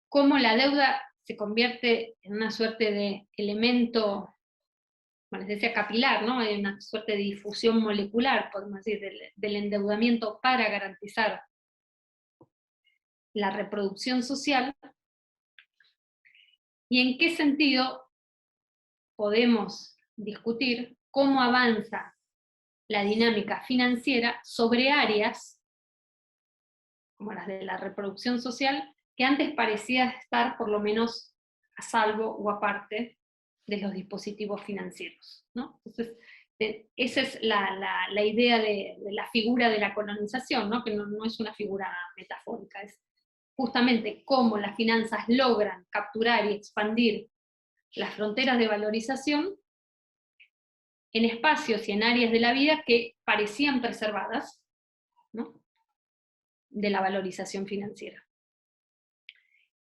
¿Cómo la deuda se convierte en una suerte de elemento, bueno, se decía capilar, ¿no? Hay una suerte de difusión molecular, podemos decir, del endeudamiento para garantizar la reproducción social? ¿Y en qué sentido podemos discutir cómo avanza la dinámica financiera sobre áreas, como las de la reproducción social, que antes parecía estar por lo menos a salvo o aparte de los dispositivos financieros, ¿no? Entonces, esa es la idea de la figura de la colonización, ¿no? Que no es una figura metafórica, es justamente cómo las finanzas logran capturar y expandir las fronteras de valorización en espacios y en áreas de la vida que parecían preservadas, ¿no?, de la valorización financiera.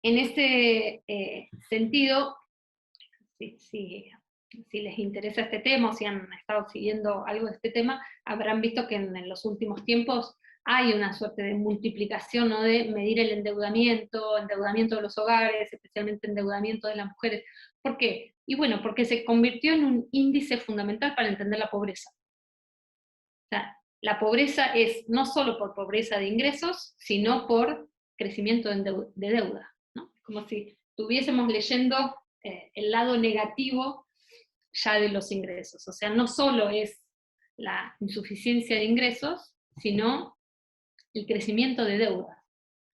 En ese sentido, si les interesa este tema, o si han estado siguiendo algo de este tema, habrán visto que en los últimos tiempos hay una suerte de multiplicación, ¿no?, de medir el endeudamiento de los hogares, especialmente endeudamiento de las mujeres. ¿Por qué? Y bueno, porque se convirtió en un índice fundamental para entender la pobreza. O sea, la pobreza es no solo por pobreza de ingresos, sino por crecimiento de deuda, ¿no? Como si estuviésemos leyendo el lado negativo ya de los ingresos. O sea, no solo es la insuficiencia de ingresos, sino el crecimiento de deuda,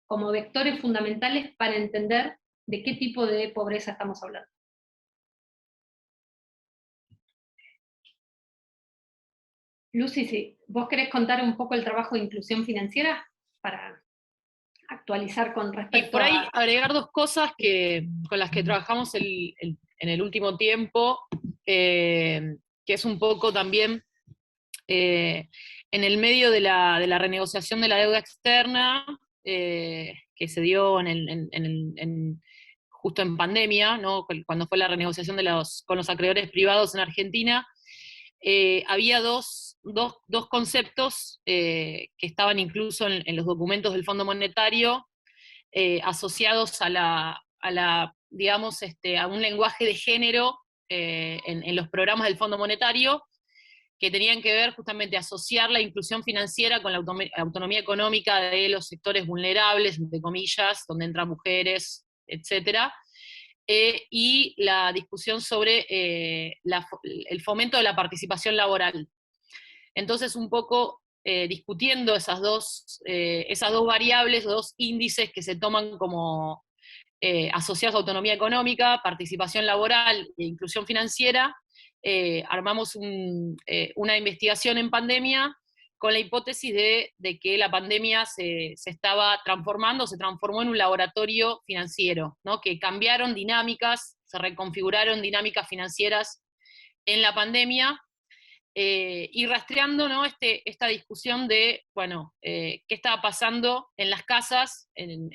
como vectores fundamentales para entender de qué tipo de pobreza estamos hablando. Lucy, si vos querés contar un poco el trabajo de inclusión financiera para actualizar con respecto y por ahí a... agregar dos cosas con las que trabajamos en el último tiempo, que es un poco también en el medio de la renegociación de la deuda externa, que se dio justo en pandemia, ¿no?, cuando fue la renegociación con los acreedores privados en Argentina. Había dos conceptos que estaban incluso en los documentos del Fondo Monetario, asociados digamos, a un lenguaje de género en los programas del Fondo Monetario, que tenían que ver justamente asociar la inclusión financiera con la autonomía económica de los sectores vulnerables, entre comillas, donde entran mujeres, etcétera, y la discusión sobre el fomento de la participación laboral. Entonces, un poco discutiendo esas dos variables, dos índices que se toman como asociados a autonomía económica, participación laboral e inclusión financiera, armamos una investigación en pandemia con la hipótesis de que la pandemia se estaba transformando, se transformó en un laboratorio financiero, ¿no?, que cambiaron dinámicas, se reconfiguraron dinámicas financieras en la pandemia, y rastreando, ¿no?, esta discusión de, bueno, qué estaba pasando en las casas, en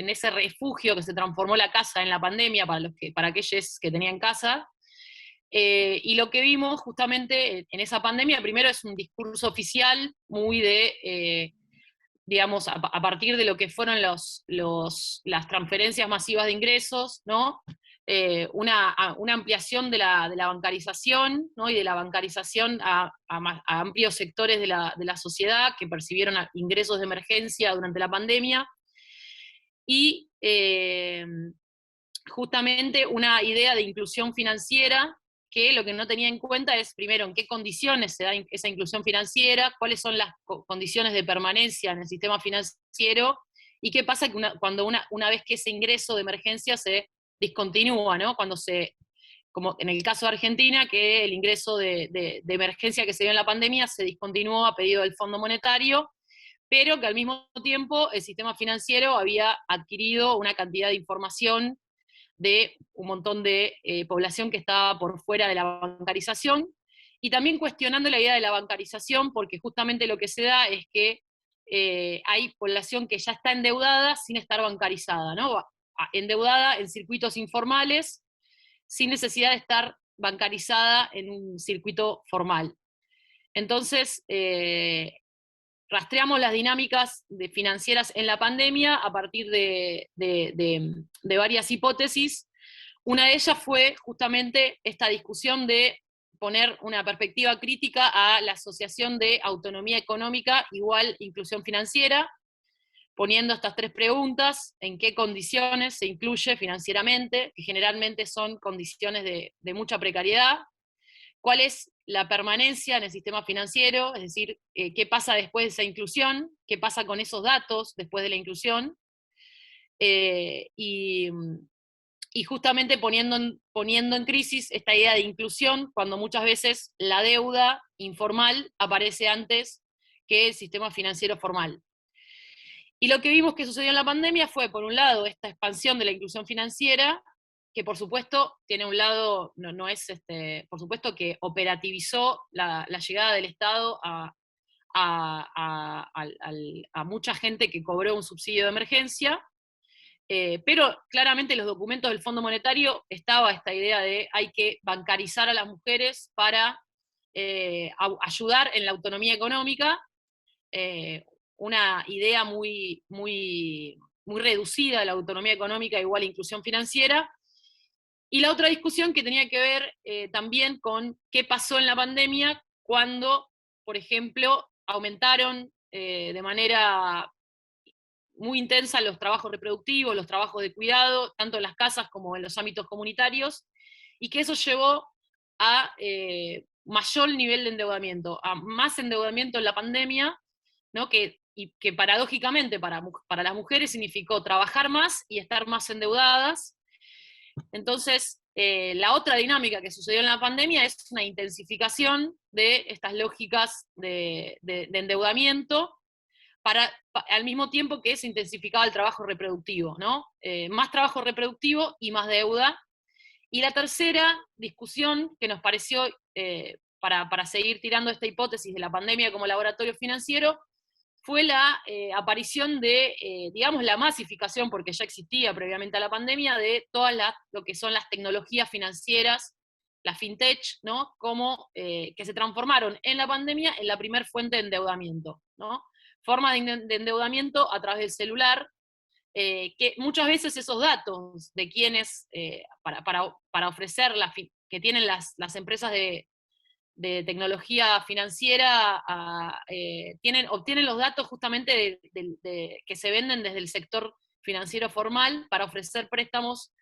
ese refugio que se transformó la casa en la pandemia para aquellos que tenían casa. Y lo que vimos justamente en esa pandemia, primero es un discurso oficial muy digamos, a partir de lo que fueron las transferencias masivas de ingresos, ¿no? Una ampliación de la bancarización, ¿no?, y de la bancarización a amplios sectores de la sociedad que percibieron ingresos de emergencia durante la pandemia, y justamente una idea de inclusión financiera que lo que no tenía en cuenta es, primero, en qué condiciones se da esa inclusión financiera, cuáles son las condiciones de permanencia en el sistema financiero, y qué pasa cuando una vez que ese ingreso de emergencia se discontinúa, ¿no? Como en el caso de Argentina, que el ingreso de emergencia que se dio en la pandemia se discontinuó a pedido del Fondo Monetario, pero que al mismo tiempo el sistema financiero había adquirido una cantidad de información de un montón de población que estaba por fuera de la bancarización, y también cuestionando la idea de la bancarización, porque justamente lo que se da es que hay población que ya está endeudada sin estar bancarizada, ¿no?, endeudada en circuitos informales, sin necesidad de estar bancarizada en un circuito formal. Entonces, rastreamos las dinámicas financieras en la pandemia a partir de varias hipótesis. Una de ellas fue justamente esta discusión de poner una perspectiva crítica a la asociación de autonomía económica igual inclusión financiera, poniendo estas 3 preguntas: en qué condiciones se incluye financieramente, que generalmente son condiciones de mucha precariedad; cuál es la permanencia en el sistema financiero, es decir, qué pasa después de esa inclusión, qué pasa con esos datos después de la inclusión, y justamente poniendo en crisis esta idea de inclusión, cuando muchas veces la deuda informal aparece antes que el sistema financiero formal. Y lo que vimos que sucedió en la pandemia fue, por un lado, esta expansión de la inclusión financiera, que por supuesto tiene un lado, no es, por supuesto que operativizó la llegada del Estado a mucha gente que cobró un subsidio de emergencia, pero claramente en los documentos del Fondo Monetario estaba esta idea de hay que bancarizar a las mujeres para ayudar en la autonomía económica, una idea muy, muy, muy reducida de la autonomía económica igual a inclusión financiera. Y la otra discusión que tenía que ver también con qué pasó en la pandemia cuando, por ejemplo, aumentaron de manera muy intensa los trabajos reproductivos, los trabajos de cuidado, tanto en las casas como en los ámbitos comunitarios, y que eso llevó a mayor nivel de endeudamiento, a más endeudamiento en la pandemia, ¿no? Y que paradójicamente para las mujeres significó trabajar más y estar más endeudadas. Entonces, la otra dinámica que sucedió en la pandemia es una intensificación de estas lógicas de endeudamiento, al mismo tiempo que se intensificaba el trabajo reproductivo, ¿no? Más trabajo reproductivo y más deuda. Y la tercera discusión que nos pareció, para seguir tirando esta hipótesis de la pandemia como laboratorio financiero, fue la aparición de, digamos, la masificación, porque ya existía previamente a la pandemia, de todas lo que son las tecnologías financieras, la fintech, ¿no? Como, que se transformaron en la pandemia en la primer fuente de endeudamiento, ¿no? Forma de endeudamiento a través del celular, que muchas veces esos datos de quienes, para ofrecer, que tienen las empresas de tecnología financiera, obtienen los datos justamente que se venden desde el sector financiero formal para ofrecer préstamos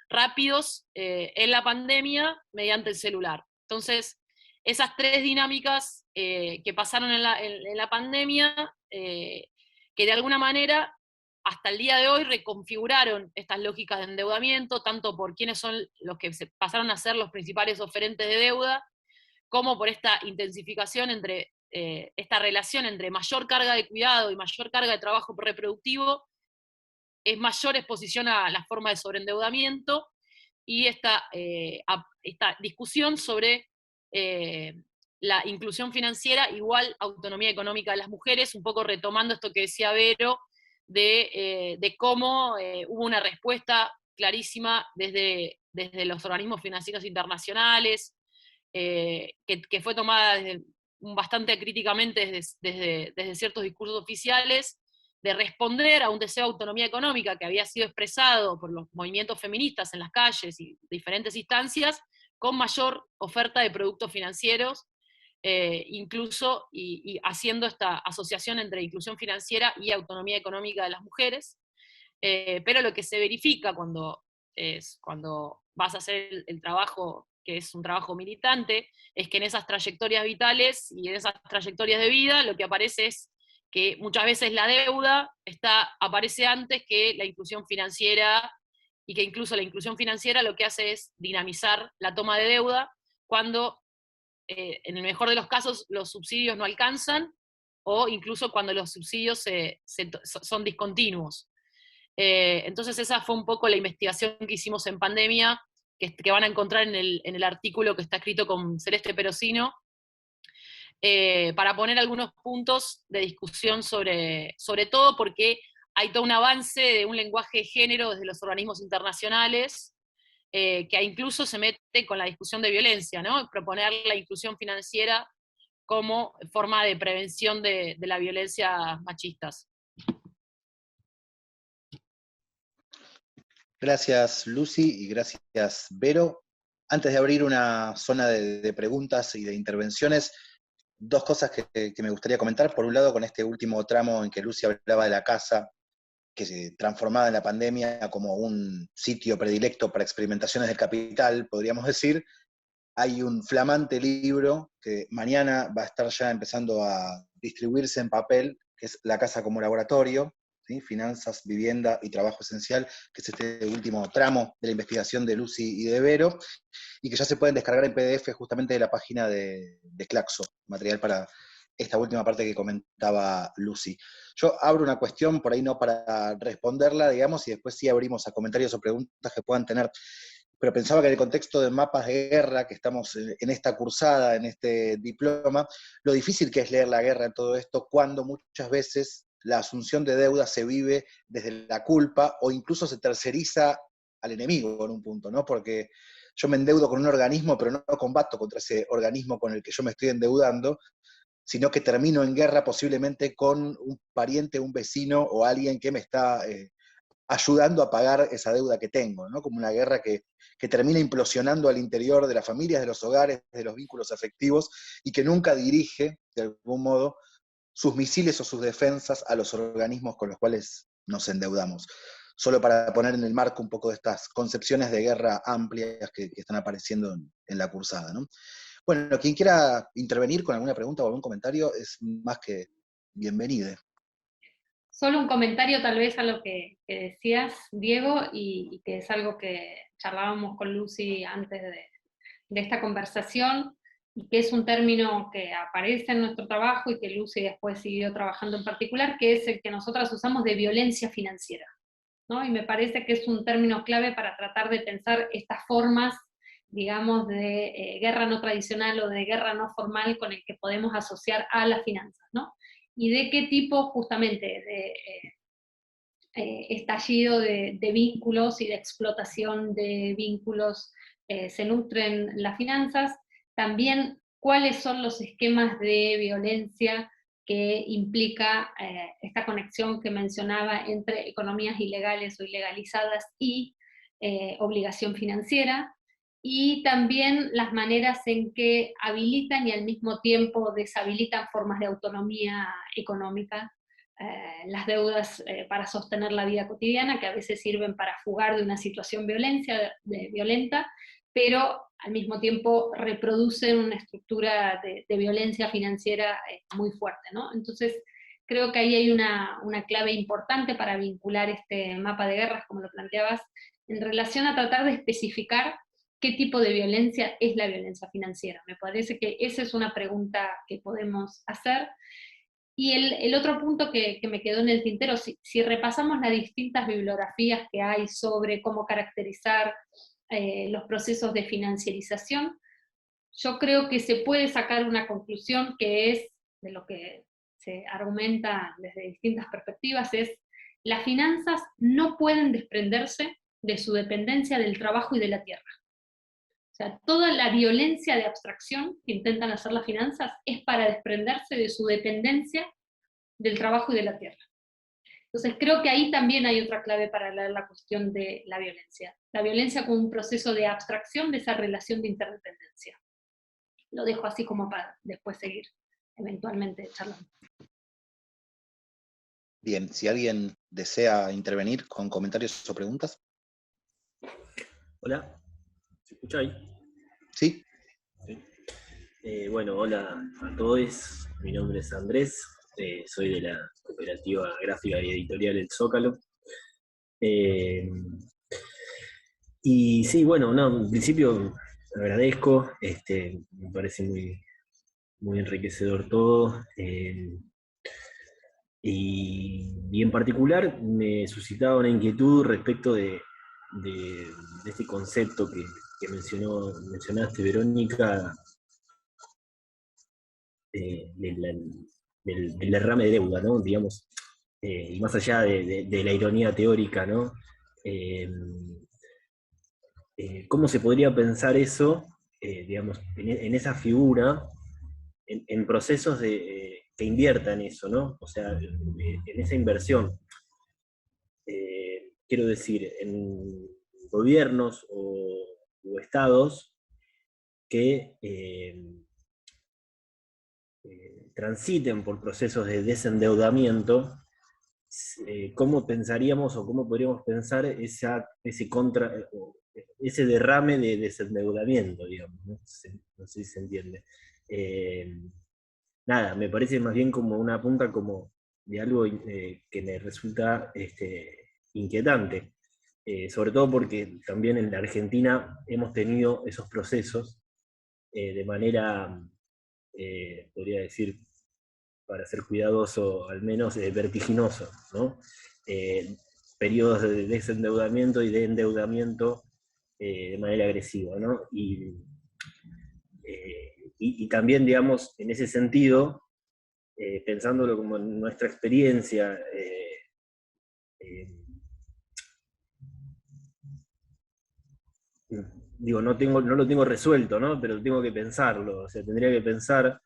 rápidos en la pandemia mediante el celular. Entonces, esas 3 dinámicas que pasaron en la pandemia, que de alguna manera hasta el día de hoy reconfiguraron estas lógicas de endeudamiento, tanto por quienes son los que pasaron a ser los principales oferentes de deuda, como por esta intensificación entre esta relación entre mayor carga de cuidado y mayor carga de trabajo reproductivo, es mayor exposición a la forma de sobreendeudamiento, y esta discusión sobre la inclusión financiera igual autonomía económica de las mujeres, un poco retomando esto que decía Vero, de cómo hubo una respuesta clarísima desde los organismos financieros internacionales, que fue tomada bastante críticamente desde ciertos discursos oficiales, de responder a un deseo de autonomía económica que había sido expresado por los movimientos feministas en las calles y diferentes instancias, con mayor oferta de productos financieros, incluso y haciendo esta asociación entre inclusión financiera y autonomía económica de las mujeres. Pero lo que se verifica cuando vas a hacer el trabajo, que es un trabajo militante, es que en esas trayectorias vitales y en esas trayectorias de vida lo que aparece es que muchas veces la deuda aparece antes que la inclusión financiera, y que incluso la inclusión financiera lo que hace es dinamizar la toma de deuda, cuando en el mejor de los casos los subsidios no alcanzan, o incluso cuando los subsidios son discontinuos. Entonces esa fue un poco la investigación que hicimos en pandemia, que van a encontrar en el artículo que está escrito con Celeste Perosino, para poner algunos puntos de discusión sobre todo porque hay todo un avance de un lenguaje de género desde los organismos internacionales, que incluso se mete con la discusión de violencia, ¿no? Proponer la inclusión financiera como forma de prevención de la violencia machistas. Gracias, Lucy, y gracias, Vero. Antes de abrir una zona de preguntas y de intervenciones, 2 cosas que me gustaría comentar. Por un lado, con este último tramo en que Lucy hablaba de la casa que se transformada en la pandemia como un sitio predilecto para experimentaciones del capital, podríamos decir, hay un flamante libro que mañana va a estar ya empezando a distribuirse en papel, que es La Casa como Laboratorio, ¿sí? Finanzas, Vivienda y Trabajo Esencial, que es este último tramo de la investigación de Lucy y de Vero, y que ya se pueden descargar en PDF justamente de la página de Claxo, material para esta última parte que comentaba Lucy. Yo abro una cuestión, por ahí no para responderla, digamos, y después sí abrimos a comentarios o preguntas que puedan tener, pero pensaba que en el contexto de mapas de guerra, que estamos en esta cursada, en este diploma, lo difícil que es leer la guerra en todo esto, cuando muchas veces la asunción de deuda se vive desde la culpa o incluso se terceriza al enemigo en un punto, ¿no? Porque yo me endeudo con un organismo, pero no combato contra ese organismo con el que yo me estoy endeudando, sino que termino en guerra posiblemente con un pariente, un vecino o alguien que me está ayudando a pagar esa deuda que tengo, ¿no? Como una guerra que termina implosionando al interior de las familias, de los hogares, de los vínculos afectivos, y que nunca dirige, de algún modo, sus misiles o sus defensas a los organismos con los cuales nos endeudamos. Solo para poner en el marco un poco de estas concepciones de guerra amplias que están apareciendo en la cursada, ¿no? Bueno, quien quiera intervenir con alguna pregunta o algún comentario es más que bienvenido. Solo un comentario tal vez a lo que decías, Diego, y que es algo que charlábamos con Lucy antes de esta conversación, y que es un término que aparece en nuestro trabajo y que Lucy después siguió trabajando en particular, que es el que nosotras usamos de violencia financiera, ¿no? Y me parece que es un término clave para tratar de pensar estas formas, digamos, de guerra no tradicional o de guerra no formal con el que podemos asociar a las finanzas, ¿no? Y de qué tipo justamente de estallido de vínculos y de explotación de vínculos se nutren las finanzas, también cuáles son los esquemas de violencia que implica esta conexión que mencionaba entre economías ilegales o ilegalizadas y obligación financiera, y también las maneras en que habilitan y al mismo tiempo deshabilitan formas de autonomía económica, las deudas para sostener la vida cotidiana, que a veces sirven para fugar de una situación violenta, pero al mismo tiempo reproducen una estructura de violencia financiera muy fuerte, ¿no? Entonces, creo que ahí hay una clave importante para vincular este mapa de guerras, como lo planteabas, en relación a tratar de especificar qué tipo de violencia es la violencia financiera. Me parece que esa es una pregunta que podemos hacer. Y el otro punto que me quedó en el tintero, si repasamos las distintas bibliografías que hay sobre cómo caracterizar los procesos de financiarización, yo creo que se puede sacar una conclusión que es, de lo que se argumenta desde distintas perspectivas, es las finanzas no pueden desprenderse de su dependencia del trabajo y de la tierra. O sea, toda la violencia de abstracción que intentan hacer las finanzas es para desprenderse de su dependencia del trabajo y de la tierra. Entonces creo que ahí también hay otra clave para leer la cuestión de la violencia. La violencia como un proceso de abstracción de esa relación de interdependencia. Lo dejo así como para después seguir eventualmente charlando. Bien, si alguien desea intervenir con comentarios o preguntas. Hola, ¿se escucha ahí? Sí. Bueno, hola a todos, mi nombre es Andrés, soy de la cooperativa gráfica y editorial El Zócalo. Y sí, bueno, no, en principio agradezco, me parece muy enriquecedor todo. Y en particular me suscitaba una inquietud respecto de este concepto que mencionaste, Verónica, del derrame de deuda, ¿no? Digamos, y más allá de la ironía teórica, ¿no? ¿Cómo se podría pensar eso, digamos, en esa figura, en procesos que inviertan eso, ¿no? O sea, en esa inversión. Quiero decir, en gobiernos o estados que transiten por procesos de desendeudamiento cómo pensaríamos o cómo podríamos pensar ese derrame de desendeudamiento, digamos, ¿no? No sé si se entiende. Nada, me parece más bien como una punta como de algo que me resulta inquietante. Sobre todo porque también en la Argentina hemos tenido esos procesos de manera, podría decir, para ser cuidadoso, al menos vertiginoso, ¿no? Eh, Periodos de desendeudamiento y de endeudamiento de manera agresiva, ¿no? Y también, digamos, en ese sentido, pensándolo como en nuestra experiencia, eh, digo, no lo tengo resuelto, ¿no? Pero tengo que pensarlo, o sea, tendría que pensar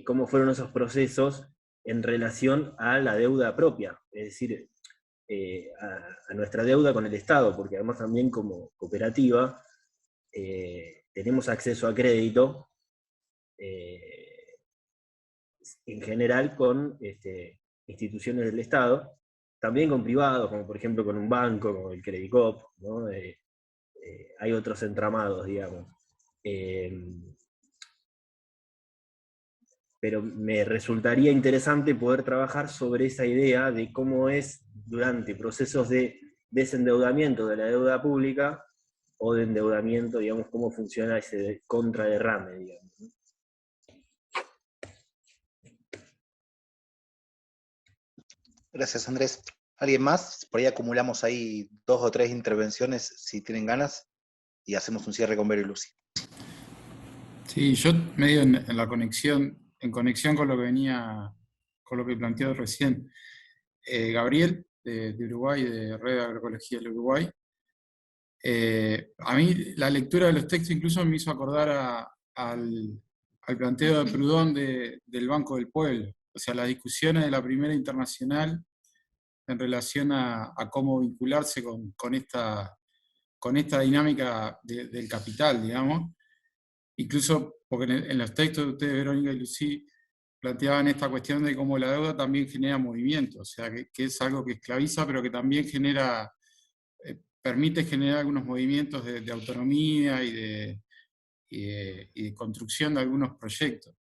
cómo fueron esos procesos en relación a la deuda propia, es decir, a nuestra deuda con el Estado, porque además también como cooperativa tenemos acceso a crédito eh, en general con instituciones del Estado, también con privados, como por ejemplo con un banco, como el Credit Coop, ¿no? Hay otros entramados, digamos. Eh, pero me resultaría interesante poder trabajar sobre esa idea de cómo es durante procesos de desendeudamiento de la deuda pública o de endeudamiento, digamos, cómo funciona ese contraderrame, digamos, ¿no? Gracias, Andrés. ¿Alguien más? Por ahí acumulamos ahí 2 o 3 intervenciones, si tienen ganas, y hacemos un cierre con Vero y Lucy. Sí, yo medio en la conexión, en conexión con lo que venía, con lo que planteó recién Gabriel, de Uruguay, de Red de Agroecología del Uruguay. A mí la lectura de los textos incluso me hizo acordar al planteo de Proudhon del Banco del Pueblo, o sea, las discusiones de la Primera Internacional en relación a cómo vincularse con esta dinámica del capital, digamos. Incluso porque en los textos de ustedes, Verónica y Lucy, planteaban esta cuestión de cómo la deuda también genera movimiento, o sea, que es algo que esclaviza, pero que también genera, permite generar algunos movimientos de autonomía y de construcción de algunos proyectos.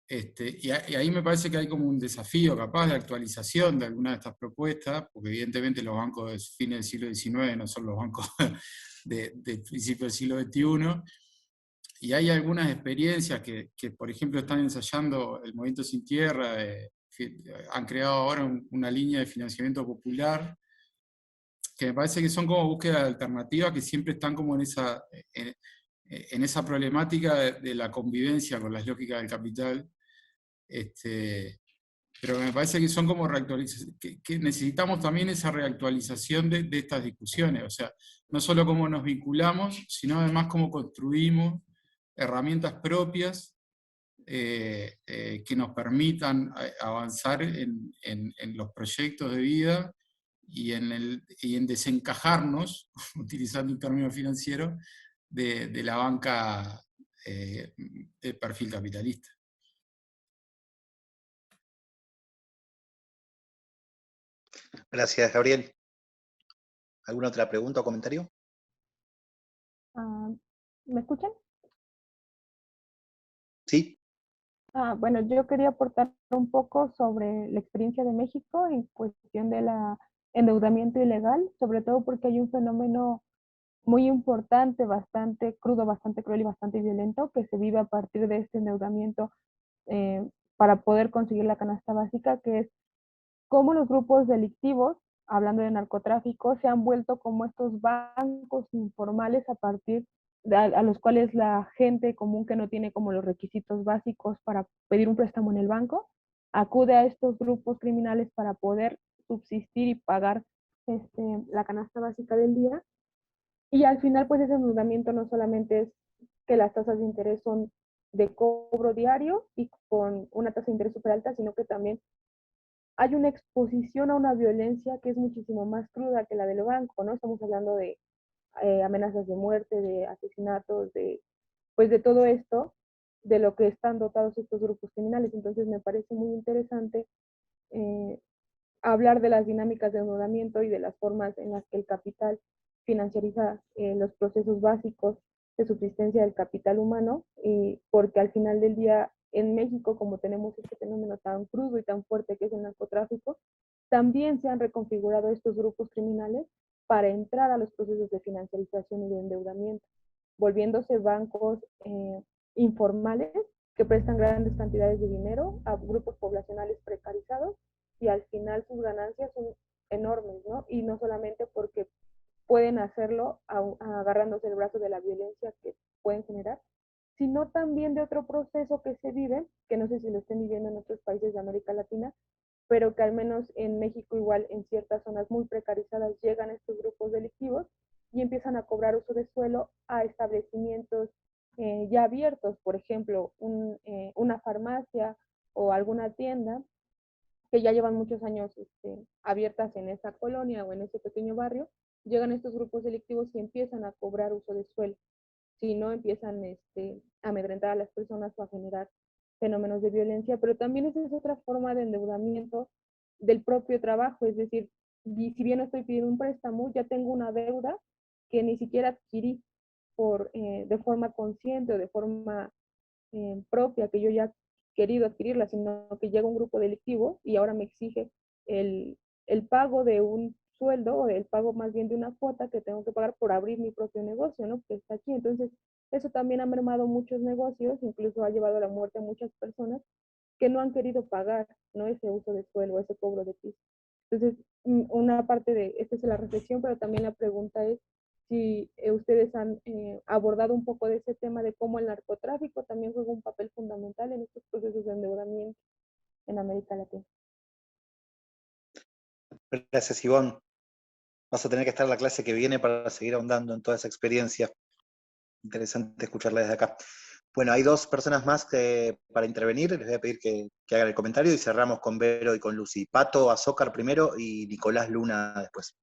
Y ahí me parece que hay como un desafío capaz de actualización de algunas de estas propuestas, porque evidentemente los bancos de fines del siglo XIX no son los bancos de principios del siglo XXI, y hay algunas experiencias que, por ejemplo, están ensayando el Movimiento Sin Tierra, han creado ahora una línea de financiamiento popular, que me parece que son como búsquedas de alternativas que siempre están como en esa problemática de la convivencia con las lógicas del capital. Pero me parece que son como que necesitamos también esa reactualización de estas discusiones, o sea, no solo cómo nos vinculamos, sino además cómo construimos herramientas propias que nos permitan avanzar en los proyectos de vida y en desencajarnos, utilizando un término financiero, de la banca de perfil capitalista. Gracias, Gabriel. ¿Alguna otra pregunta o comentario? ¿Me escuchan? Sí. Bueno, yo quería aportar un poco sobre la experiencia de México en cuestión de la endeudamiento ilegal, sobre todo porque hay un fenómeno muy importante, bastante crudo, bastante cruel y bastante violento que se vive a partir de este endeudamiento eh, para poder conseguir la canasta básica, que es cómo los grupos delictivos, hablando de narcotráfico, se han vuelto como estos bancos informales a partir a los cuales la gente común que no tiene como los requisitos básicos para pedir un préstamo en el banco, acude a estos grupos criminales para poder subsistir y pagar la canasta básica del día. Y al final, pues ese endeudamiento no solamente es que las tasas de interés son de cobro diario y con una tasa de interés súper alta, sino que también hay una exposición a una violencia que es muchísimo más cruda que la del banco, ¿no? Estamos hablando de amenazas de muerte, de asesinatos, pues de todo esto, de lo que están dotados estos grupos criminales. Entonces me parece muy interesante hablar de las dinámicas de endeudamiento y de las formas en las que el capital financiariza los procesos básicos de subsistencia del capital humano, porque al final del día en México, como tenemos este fenómeno tan crudo y tan fuerte que es el narcotráfico, también se han reconfigurado estos grupos criminales para entrar a los procesos de financiarización y de endeudamiento, volviéndose bancos informales que prestan grandes cantidades de dinero a grupos poblacionales precarizados, y al final sus ganancias son enormes, ¿no? Y no solamente porque pueden hacerlo agarrándose el brazo de la violencia que pueden generar, sino también de otro proceso que se vive, que no sé si lo estén viviendo en otros países de América Latina, pero que al menos en México igual en ciertas zonas muy precarizadas llegan estos grupos delictivos y empiezan a cobrar uso de suelo a establecimientos ya abiertos, por ejemplo, una farmacia o alguna tienda que ya llevan muchos años abiertas en esa colonia o en ese pequeño barrio. Llegan estos grupos delictivos y empiezan a cobrar uso de suelo. Si no, empiezan a amedrentar a las personas o a generar fenómenos de violencia, pero también esa es otra forma de endeudamiento del propio trabajo, es decir, si bien estoy pidiendo un préstamo, ya tengo una deuda que ni siquiera adquirí de forma consciente o de forma propia, que yo ya he querido adquirirla, sino que llega un grupo delictivo y ahora me exige el pago de un sueldo, o el pago más bien de una cuota que tengo que pagar por abrir mi propio negocio, ¿no? Que está aquí. Entonces, eso también ha mermado muchos negocios, incluso ha llevado a la muerte a muchas personas que no han querido pagar, ¿no? Ese uso de suelo, ese cobro de piso. Entonces, una parte de, esta es la reflexión, pero también la pregunta es si ustedes han abordado un poco de ese tema de cómo el narcotráfico también juega un papel fundamental en estos procesos de endeudamiento en América Latina. Gracias, Ivonne. Vas a tener que estar en la clase que viene para seguir ahondando en toda esa experiencia. Interesante escucharla desde acá. Bueno, hay dos personas más para intervenir. Les voy a pedir que hagan el comentario y cerramos con Vero y con Lucy. Pato Azócar primero y Nicolás Luna después.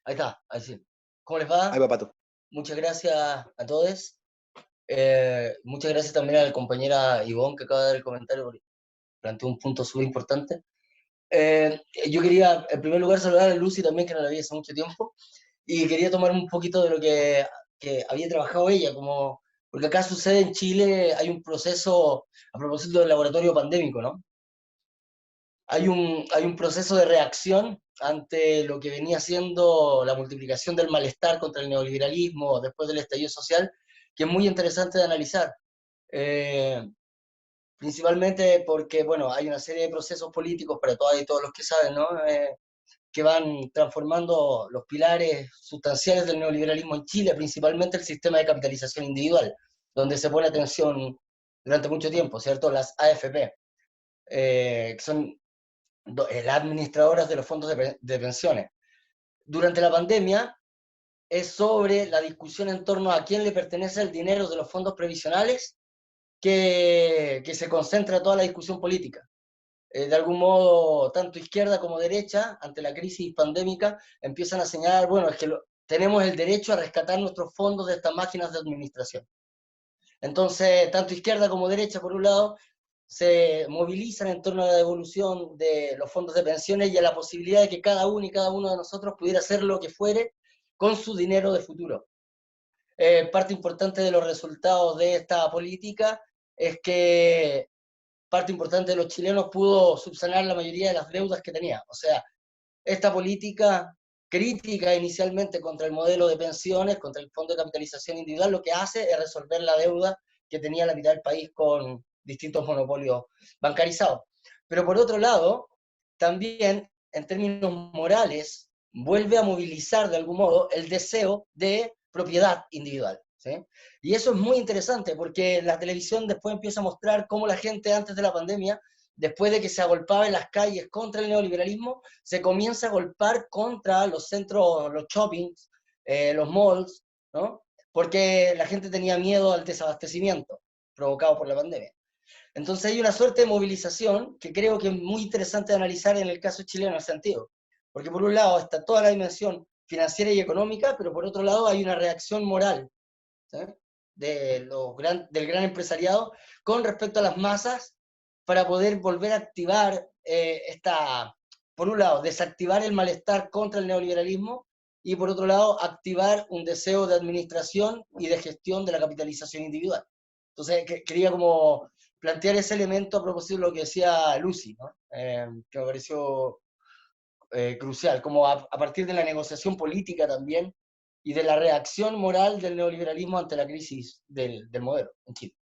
Ahí está, así. ¿Cómo les va? Ahí va, Pato. Muchas gracias a todos. Muchas gracias también a la compañera Ivonne que acaba de dar el comentario, porque planteó un punto súper importante. Yo quería, en primer lugar, saludar a Lucy también, que no la vi hace mucho tiempo, y quería tomar un poquito de lo que había trabajado ella, porque acá sucede en Chile, hay un proceso, a propósito del laboratorio pandémico, ¿no? Hay un proceso de reacción ante lo que venía siendo la multiplicación del malestar contra el neoliberalismo después del estallido social, que es muy interesante de analizar. Principalmente porque, bueno, hay una serie de procesos políticos, para todas y todos los que saben, ¿no? Que van transformando los pilares sustanciales del neoliberalismo en Chile, principalmente el sistema de capitalización individual, donde se pone atención durante mucho tiempo, ¿cierto? Las AFP, que son las administradoras de los fondos de pensiones. Durante la pandemia es sobre la discusión en torno a quién le pertenece el dinero de los fondos previsionales que se concentra toda la discusión política. De algún modo, tanto izquierda como derecha, ante la crisis pandémica, empiezan a señalar, bueno, es que tenemos el derecho a rescatar nuestros fondos de estas máquinas de administración. Entonces, tanto izquierda como derecha, por un lado, se movilizan en torno a la devolución de los fondos de pensiones y a la posibilidad de que cada uno y cada uno de nosotros pudiera hacer lo que fuere con su dinero de futuro. Parte importante de los resultados de esta política es que parte importante de los chilenos pudo subsanar la mayoría de las deudas que tenía. O sea, esta política crítica inicialmente contra el modelo de pensiones, contra el fondo de capitalización individual, lo que hace es resolver la deuda que tenía la mitad del país con distintos monopolios bancarizados. Pero por otro lado, también en términos morales, vuelve a movilizar de algún modo el deseo de propiedad individual, ¿sí? Y eso es muy interesante porque la televisión después empieza a mostrar cómo la gente antes de la pandemia, después de que se agolpaba en las calles contra el neoliberalismo, se comienza a agolpar contra los centros, los shoppings, los malls, ¿no? Porque la gente tenía miedo al desabastecimiento provocado por la pandemia. Entonces hay una suerte de movilización que creo que es muy interesante de analizar en el caso chileno en ese sentido. Porque por un lado está toda la dimensión financiera y económica, pero por otro lado hay una reacción moral, ¿sí?, del gran empresariado con respecto a las masas para poder volver a activar por un lado, desactivar el malestar contra el neoliberalismo y por otro lado, activar un deseo de administración y de gestión de la capitalización individual. Entonces, quería como plantear ese elemento a propósito de lo que decía Lucy, ¿no? Que me pareció crucial, como a partir de la negociación política también y de la reacción moral del neoliberalismo ante la crisis del modelo en Chile.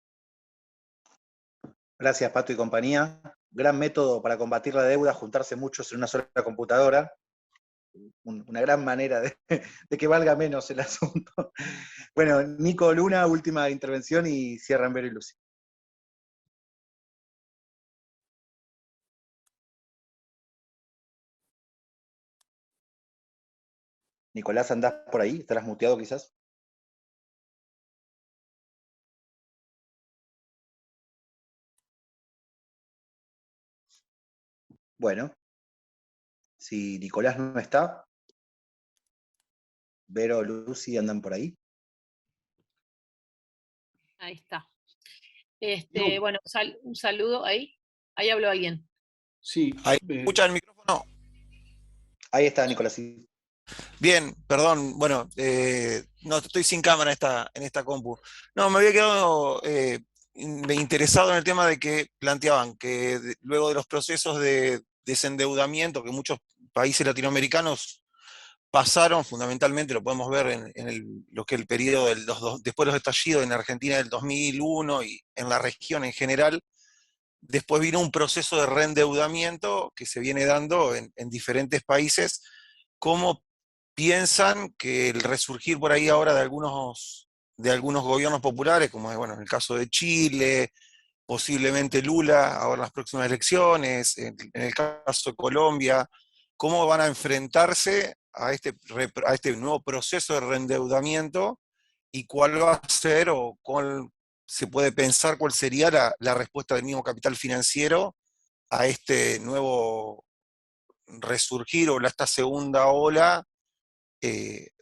Gracias, Pato y compañía. Gran método para combatir la deuda, juntarse muchos en una sola computadora. Una gran manera de que valga menos el asunto. Bueno, Nico Luna, última intervención y cierran Vero y Lucy. Nicolás, ¿andás por ahí? ¿Estarás muteado quizás? Bueno, si Nicolás no está, Vero, Lucy, ¿andan por ahí? Ahí está. Bueno, un saludo ahí. Ahí habló alguien. Sí. ¿Ahí escucha el micrófono? Ahí está, Nicolás. Sí. Bien, perdón, bueno, no estoy sin cámara en esta compu. No, me había quedado interesado en el tema de que planteaban que luego de los procesos de desendeudamiento que muchos países latinoamericanos pasaron, fundamentalmente lo podemos ver en lo que el periodo después de los estallidos en Argentina del 2001 y en la región en general. Después vino un proceso de reendeudamiento que se viene dando en diferentes países. ¿Cómo piensan que el resurgir por ahí ahora de algunos gobiernos populares, como es, bueno, en el caso de Chile, posiblemente Lula, ahora en las próximas elecciones, en el caso de Colombia, cómo van a enfrentarse a este nuevo proceso de reendeudamiento y cuál va a ser o cuál se puede pensar cuál sería la respuesta del mismo capital financiero a este nuevo resurgir o esta segunda ola de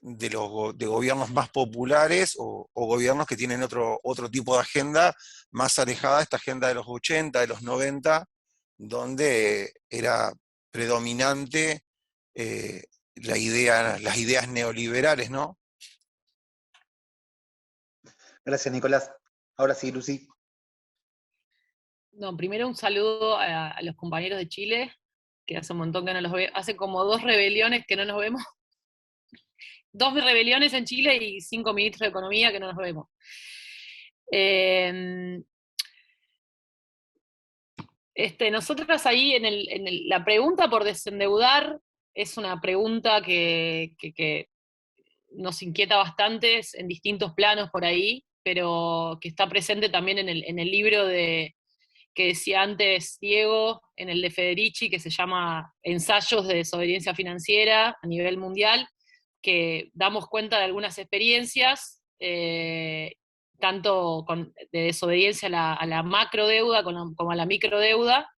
gobiernos más populares o gobiernos que tienen otro tipo de agenda más alejada de esta agenda de los 80, de los 90, donde era predominante las ideas neoliberales, ¿no? Gracias, Nicolás. Ahora sí, Lucy. No, primero un saludo a los compañeros de Chile, que hace un montón que no los veo, hace como 2 rebeliones que no nos vemos. 2 rebeliones en Chile y 5 ministros de Economía que no nos vemos. Nosotras ahí la pregunta por desendeudar es una pregunta que nos inquieta bastante en distintos planos por ahí, pero que está presente también en el libro que decía antes Diego, en el de Federici, que se llama Ensayos de desobediencia financiera a nivel mundial, que damos cuenta de algunas experiencias, tanto de desobediencia a la macrodeuda como a la microdeuda.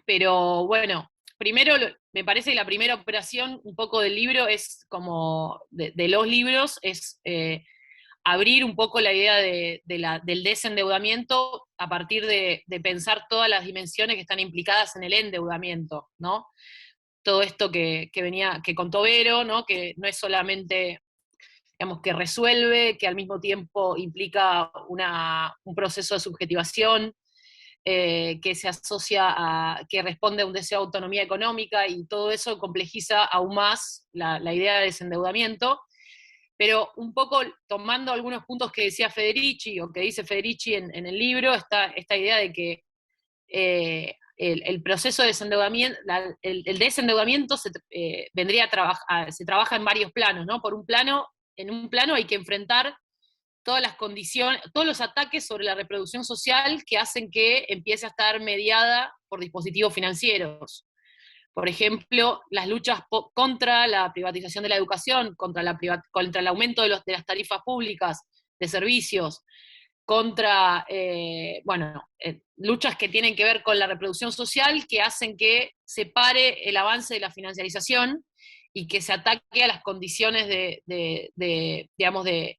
Pero bueno, primero me parece que la primera operación un poco del libro es como, de los libros, es abrir un poco la idea del desendeudamiento a partir de pensar todas las dimensiones que están implicadas en el endeudamiento, ¿no? Todo esto que contó Vero, ¿no? Que no es solamente, digamos, que resuelve, que al mismo tiempo implica un proceso de subjetivación, que se asocia que responde a un deseo de autonomía económica, y todo eso complejiza aún más la idea de desendeudamiento. Pero un poco tomando algunos puntos que decía Federici, o que dice Federici en el libro, esta idea de que el proceso de desendeudamiento, el desendeudamiento se trabaja en varios planos, ¿no? En un plano hay que enfrentar todas las condiciones, todos los ataques sobre la reproducción social que hacen que empiece a estar mediada por dispositivos financieros. Por ejemplo, las luchas contra la privatización de la educación, contra el aumento de las tarifas públicas de servicios, contra, luchas que tienen que ver con la reproducción social, que hacen que se pare el avance de la financiarización y que se ataque a las condiciones digamos, de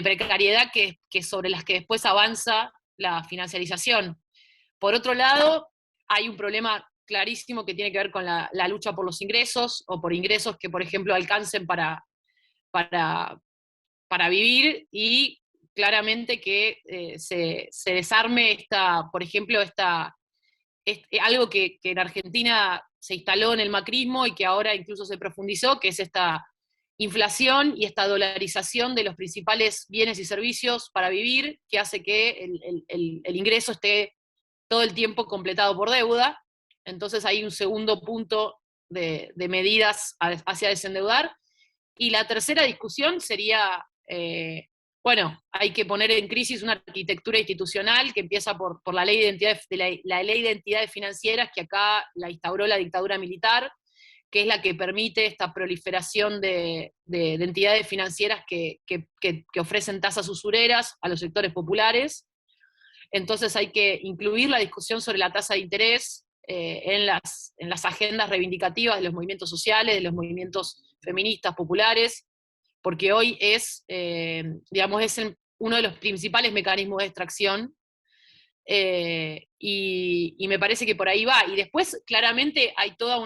precariedad que sobre las que después avanza la financiarización. Por otro lado, hay un problema clarísimo que tiene que ver con la lucha por los ingresos, o por ingresos que, por ejemplo, alcancen para vivir, y claramente que se desarme por ejemplo, algo que en Argentina se instaló en el macrismo y que ahora incluso se profundizó, que es esta inflación y esta dolarización de los principales bienes y servicios para vivir, que hace que el ingreso esté todo el tiempo completado por deuda. Entonces hay un segundo punto de medidas hacia desendeudar. Y la tercera discusión sería, bueno, hay que poner en crisis una arquitectura institucional que empieza por la ley de identidades, la ley de entidades financieras, que acá la instauró la dictadura militar, que es la que permite esta proliferación de entidades financieras que ofrecen tasas usureras a los sectores populares. Entonces hay que incluir la discusión sobre la tasa de interés en las agendas reivindicativas de los movimientos sociales, de los movimientos feministas populares, porque hoy digamos, uno de los principales mecanismos de extracción, y me parece que por ahí va. Y después, claramente, hay toda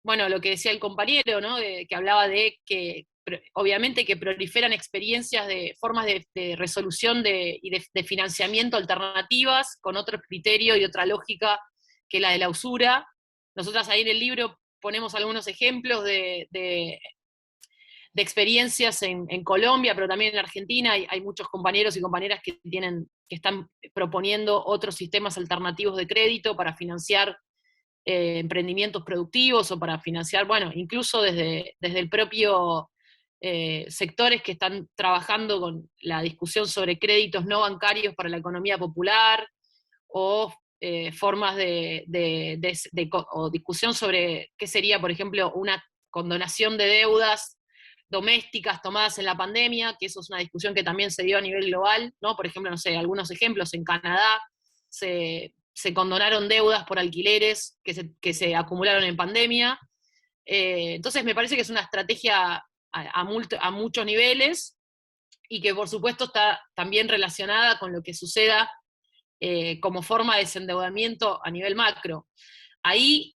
bueno, lo que decía el compañero, ¿no? Que hablaba de que obviamente que proliferan experiencias de formas de resolución y de financiamiento alternativas, con otro criterio y otra lógica que la de la usura. Nosotras ahí en el libro ponemos algunos ejemplos de experiencias en Colombia, pero también en Argentina. Hay muchos compañeros y compañeras que están proponiendo otros sistemas alternativos de crédito para financiar emprendimientos productivos, o para financiar, bueno, incluso desde el propio sectores que están trabajando con la discusión sobre créditos no bancarios para la economía popular, o formas o discusión sobre qué sería, por ejemplo, una condonación de deudas domésticas tomadas en la pandemia, que eso es una discusión que también se dio a nivel global, ¿no? Por ejemplo, no sé, algunos ejemplos: en Canadá se condonaron deudas por alquileres que se acumularon en pandemia. Entonces me parece que es una estrategia a muchos niveles, y que por supuesto está también relacionada con lo que suceda como forma de desendeudamiento a nivel macro. Ahí,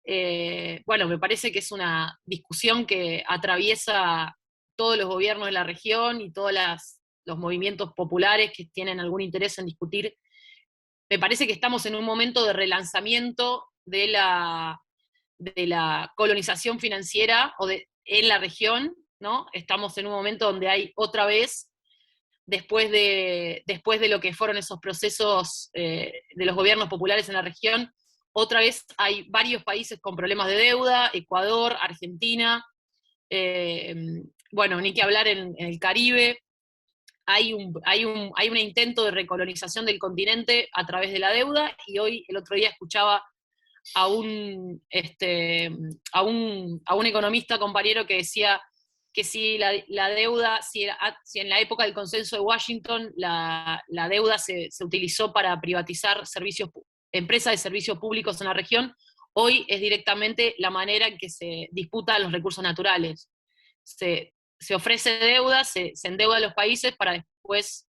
bueno, me parece que es una discusión que atraviesa todos los gobiernos de la región y todos los movimientos populares que tienen algún interés en discutir. Me parece que estamos en un momento de relanzamiento de la colonización financiera en la región, ¿no? Estamos en un momento donde hay otra vez, después de lo que fueron esos procesos de los gobiernos populares en la región, otra vez hay varios países con problemas de deuda: Ecuador, Argentina, bueno, ni que hablar en el Caribe. Hay un intento de recolonización del continente a través de la deuda, y hoy, el otro día, escuchaba a un economista compañero que decía que si la deuda, si en la época del consenso de Washington la deuda se utilizó para privatizar empresas de servicios públicos en la región, hoy es directamente la manera en que se disputan los recursos naturales. Se ofrece deuda, se endeuda a los países para después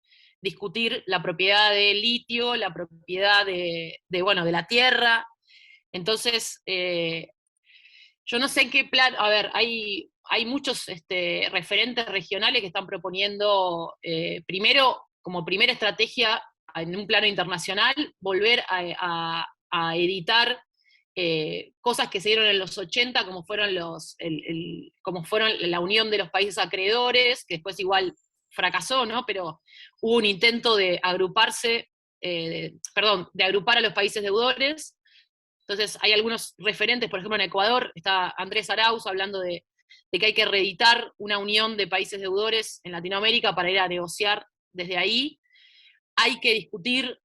discutir la propiedad de litio, la propiedad de la tierra. Entonces, yo no sé en qué plan. A ver, hay muchos referentes regionales que están proponiendo, primero, como primera estrategia en un plano internacional, volver a editar cosas que se dieron en los 80, como fueron la unión de los países acreedores, que después igual fracasó, ¿no? Pero hubo un intento de agruparse, de agrupar a los países deudores. Entonces hay algunos referentes, por ejemplo en Ecuador está Andrés Arauz hablando de que hay que reeditar una unión de países deudores en Latinoamérica para ir a negociar desde ahí. Hay que discutir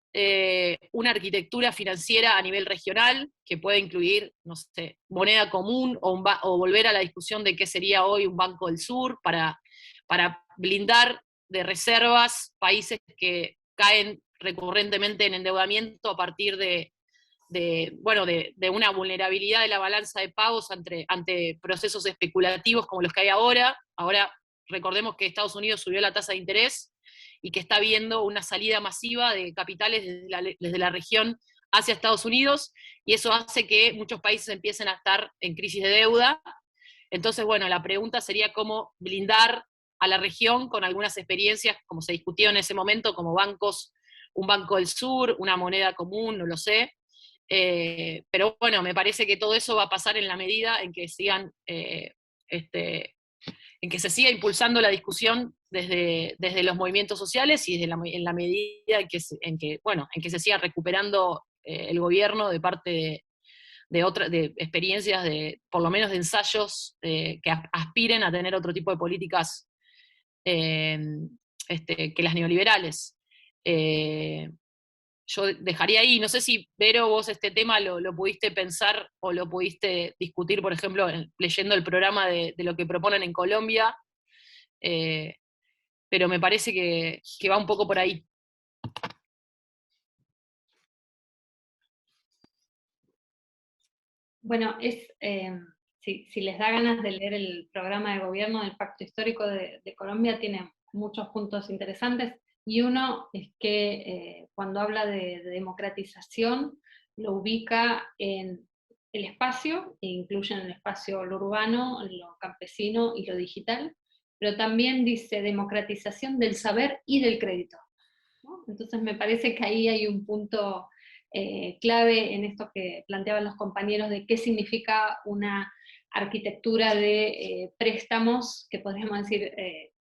una arquitectura financiera a nivel regional, que puede incluir, no sé, moneda común, o volver a la discusión de qué sería hoy un Banco del Sur, para blindar de reservas países que caen recurrentemente en endeudamiento a partir de de una vulnerabilidad de la balanza de pagos ante procesos especulativos como los que hay ahora. Ahora recordemos que Estados Unidos subió la tasa de interés y que está viendo una salida masiva de capitales desde la región hacia Estados Unidos, y eso hace que muchos países empiecen a estar en crisis de deuda. Entonces, bueno, la pregunta sería cómo blindar a la región con algunas experiencias, como se discutió en ese momento, como bancos, un Banco del Sur, una moneda común, no lo sé. Pero bueno, me parece que todo eso va a pasar en la medida en que sigan, en que se siga impulsando la discusión desde los movimientos sociales y en la medida en que se siga recuperando el gobierno de parte de experiencias, por lo menos de ensayos que aspiren a tener otro tipo de políticas que las neoliberales. Yo dejaría ahí, no sé si, Vero, vos este tema lo pudiste pensar o lo pudiste discutir, por ejemplo, leyendo el programa de lo que proponen en Colombia, pero me parece que va un poco por ahí. Bueno, si les da ganas de leer el programa de gobierno del Pacto Histórico de Colombia, tiene muchos puntos interesantes, y uno es que cuando habla de democratización, lo ubica en el espacio, e incluye en el espacio lo urbano, lo campesino y lo digital, pero también dice democratización del saber y del crédito, ¿no? Entonces me parece que ahí hay un punto clave en esto que planteaban los compañeros de qué significa una arquitectura de préstamos, que podríamos decir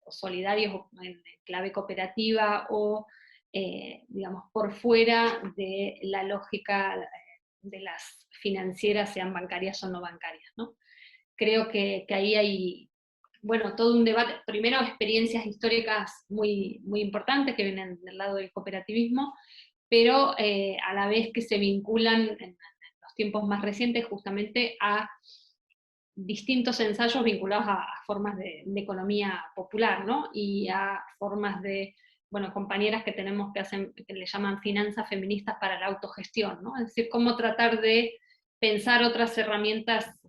solidarios o en clave cooperativa, o digamos por fuera de la lógica de las financieras, sean bancarias o no bancarias, ¿no? Creo que ahí hay, bueno, todo un debate, primero experiencias históricas muy, muy importantes que vienen del lado del cooperativismo, pero a la vez que se vinculan en los tiempos más recientes justamente a distintos ensayos vinculados a formas de economía popular, ¿no? Y a formas de, bueno, compañeras que tenemos que le llaman finanzas feministas para la autogestión, ¿no? Es decir, cómo tratar de pensar otras herramientas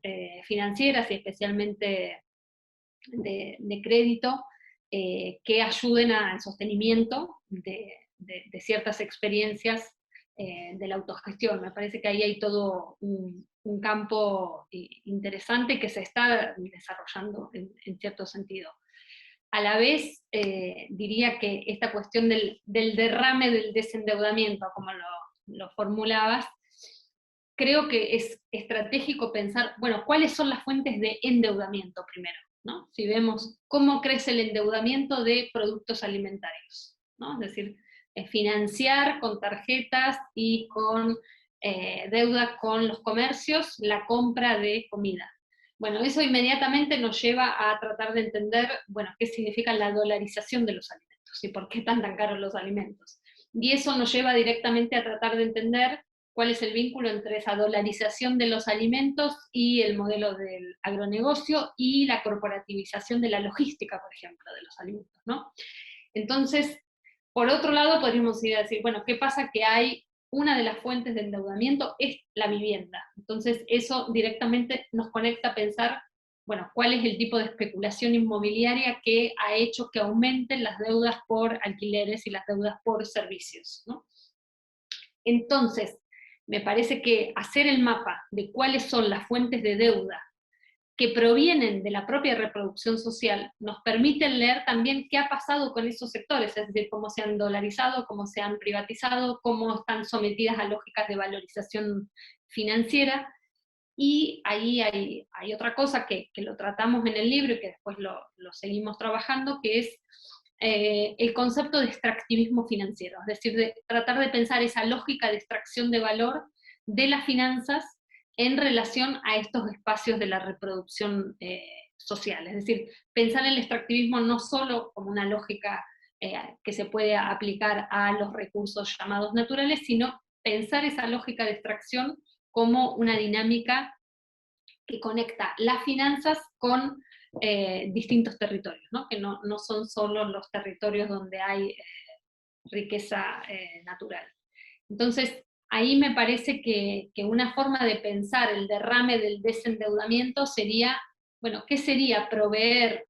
financieras y especialmente de crédito que ayuden al sostenimiento de ciertas experiencias de la autogestión. Me parece que ahí hay todo un campo interesante que se está desarrollando en cierto sentido. A la vez, diría que esta cuestión del derrame del desendeudamiento, como lo formulabas, creo que es estratégico pensar, bueno, ¿cuáles son las fuentes de endeudamiento primero? ¿No? Si vemos cómo crece el endeudamiento de productos alimentarios, ¿no? Es decir, financiar con tarjetas y con deuda con los comercios la compra de comida. Bueno, eso inmediatamente nos lleva a tratar de entender, bueno, qué significa la dolarización de los alimentos y por qué están tan caros los alimentos. Y eso nos lleva directamente a tratar de entender cuál es el vínculo entre esa dolarización de los alimentos y el modelo del agronegocio y la corporativización de la logística, por ejemplo, de los alimentos, ¿no? Entonces, por otro lado, podríamos ir a decir, bueno, ¿qué pasa? Que hay una de las fuentes de endeudamiento es la vivienda. Entonces, eso directamente nos conecta a pensar, bueno, cuál es el tipo de especulación inmobiliaria que ha hecho que aumenten las deudas por alquileres y las deudas por servicios, ¿no? Entonces, me parece que hacer el mapa de cuáles son las fuentes de deuda que provienen de la propia reproducción social nos permite leer también qué ha pasado con esos sectores, es decir, cómo se han dolarizado, cómo se han privatizado, cómo están sometidas a lógicas de valorización financiera. Y ahí hay otra cosa que lo tratamos en el libro y que después lo seguimos trabajando, que es el concepto de extractivismo financiero, es decir, de tratar de pensar esa lógica de extracción de valor de las finanzas en relación a estos espacios de la reproducción social. Es decir, pensar el extractivismo no solo como una lógica que se puede aplicar a los recursos llamados naturales, sino pensar esa lógica de extracción como una dinámica que conecta las finanzas con distintos territorios, ¿no? Que no son solo los territorios donde hay riqueza natural. Entonces, ahí me parece que una forma de pensar el derrame del desendeudamiento sería, bueno, ¿qué sería proveer,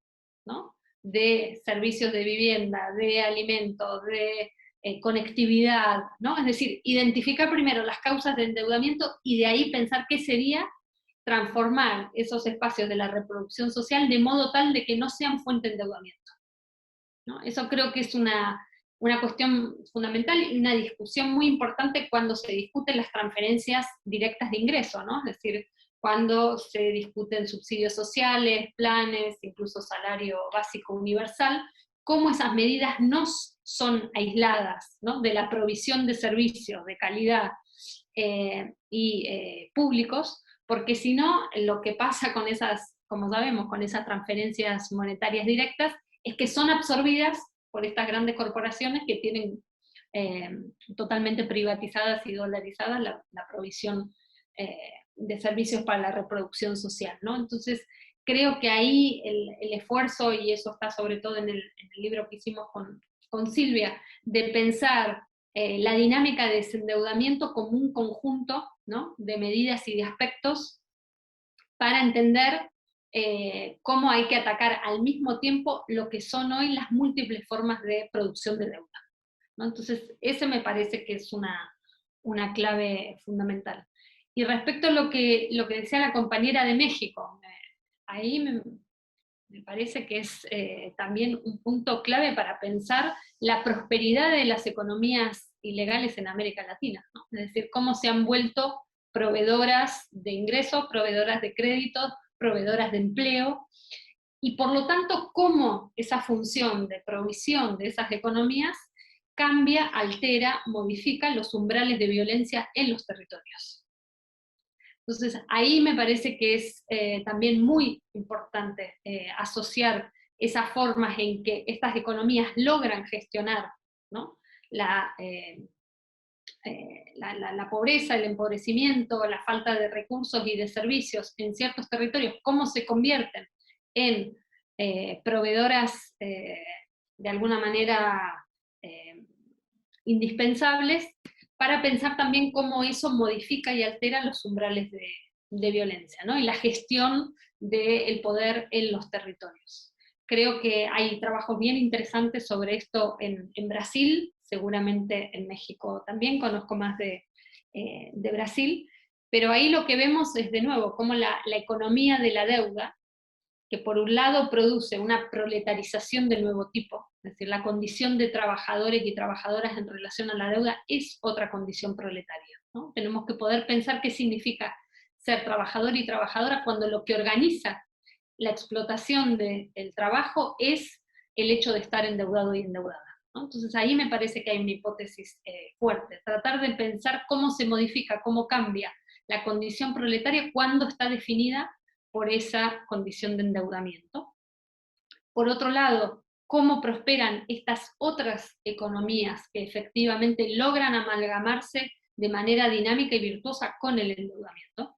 ¿no?, de servicios de vivienda, de alimentos, de conectividad, ¿no? Es decir, identificar primero las causas del endeudamiento y de ahí pensar qué sería transformar esos espacios de la reproducción social de modo tal de que no sean fuente de endeudamiento, ¿no? Eso creo que es una cuestión fundamental y una discusión muy importante cuando se discuten las transferencias directas de ingreso, ¿no? Es decir, cuando se discuten subsidios sociales, planes, incluso salario básico universal, cómo esas medidas no son aisladas, ¿no?, de la provisión de servicios de calidad y públicos, porque si no, lo que pasa con esas, como sabemos, con esas transferencias monetarias directas, es que son absorbidas por estas grandes corporaciones que tienen totalmente privatizadas y dolarizadas la provisión de servicios para la reproducción social, ¿no? Entonces, creo que ahí el esfuerzo, y eso está sobre todo en el libro que hicimos con Silvia, de pensar la dinámica de desendeudamiento como un conjunto, ¿no?, de medidas y de aspectos para entender cómo hay que atacar al mismo tiempo lo que son hoy las múltiples formas de producción de deuda, ¿no? Entonces, ese me parece que es una clave fundamental. Y respecto a lo que decía la compañera de México, ahí me parece que es también un punto clave para pensar la prosperidad de las economías ilegales en América Latina, ¿no? Es decir, cómo se han vuelto proveedoras de ingresos, proveedoras de créditos, proveedoras de empleo, y por lo tanto cómo esa función de provisión de esas economías cambia, altera, modifica los umbrales de violencia en los territorios. Entonces, ahí me parece que es también muy importante asociar esas formas en que estas economías logran gestionar, ¿no?, la pobreza, el empobrecimiento, la falta de recursos y de servicios en ciertos territorios, cómo se convierten en proveedoras de alguna manera indispensables, para pensar también cómo eso modifica y altera los umbrales de violencia, ¿no?, y la gestión del poder en los territorios. Creo que hay trabajos bien interesantes sobre esto en Brasil, seguramente en México también, conozco más de Brasil, pero ahí lo que vemos es de nuevo cómo la economía de la deuda, que por un lado produce una proletarización de nuevo tipo, es decir, la condición de trabajadores y trabajadoras en relación a la deuda es otra condición proletaria, ¿no? Tenemos que poder pensar qué significa ser trabajador y trabajadora cuando lo que organiza la explotación del trabajo es el hecho de estar endeudado y endeudada, ¿no? Entonces ahí me parece que hay una hipótesis fuerte, tratar de pensar cómo se modifica, cómo cambia la condición proletaria cuando está definida por esa condición de endeudamiento. Por otro lado, cómo prosperan estas otras economías que efectivamente logran amalgamarse de manera dinámica y virtuosa con el endeudamiento,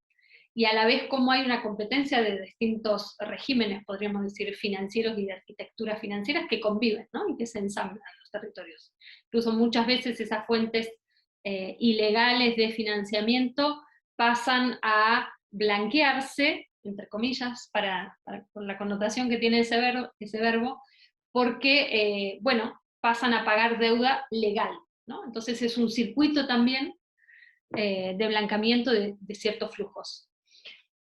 y a la vez cómo hay una competencia de distintos regímenes, podríamos decir, financieros y de arquitectura financieras que conviven, ¿no?, y que se ensamblan en los territorios. Incluso muchas veces esas fuentes ilegales de financiamiento pasan a blanquearse, entre comillas, por la connotación que tiene ese verbo, porque, bueno, pasan a pagar deuda legal, ¿no? Entonces es un circuito también de blancamiento de ciertos flujos.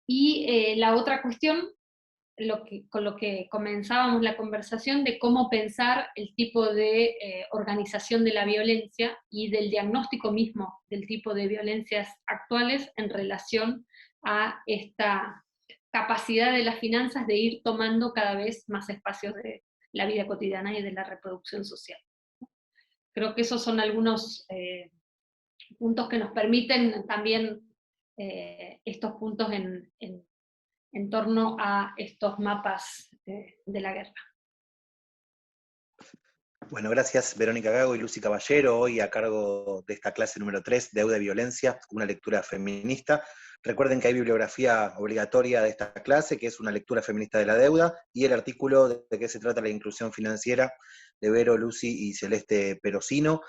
Y la otra cuestión, con lo que comenzábamos la conversación, de cómo pensar el tipo de organización de la violencia y del diagnóstico mismo del tipo de violencias actuales en relación a esta capacidad de las finanzas de ir tomando cada vez más espacios de la vida cotidiana y de la reproducción social. Creo que esos son algunos puntos que nos permiten también estos puntos en torno a estos mapas de la guerra. Bueno, gracias Verónica Gago y Lucy Caballero, hoy a cargo de esta clase número 3, Deuda y Violencia, una lectura feminista. Recuerden que hay bibliografía obligatoria de esta clase, que es una lectura feminista de la deuda, y el artículo de qué se trata la inclusión financiera de Vero, Lucy y Celeste Perosino.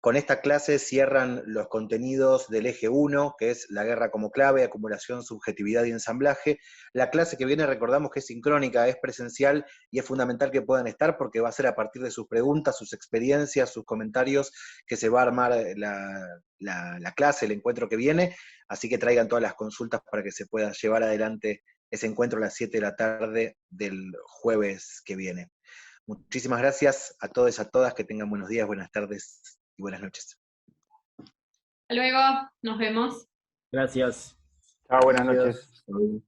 Con esta clase cierran los contenidos del eje 1, que es la guerra como clave, acumulación, subjetividad y ensamblaje. La clase que viene, recordamos que es sincrónica, es presencial y es fundamental que puedan estar porque va a ser a partir de sus preguntas, sus experiencias, sus comentarios que se va a armar la clase, el encuentro que viene. Así que traigan todas las consultas para que se pueda llevar adelante ese encuentro a las 7 de la tarde del jueves que viene. Muchísimas gracias a todos y a todas, que tengan buenos días, buenas tardes y buenas noches. Hasta luego, nos vemos. Gracias. Chao, buenas Gracias. noches.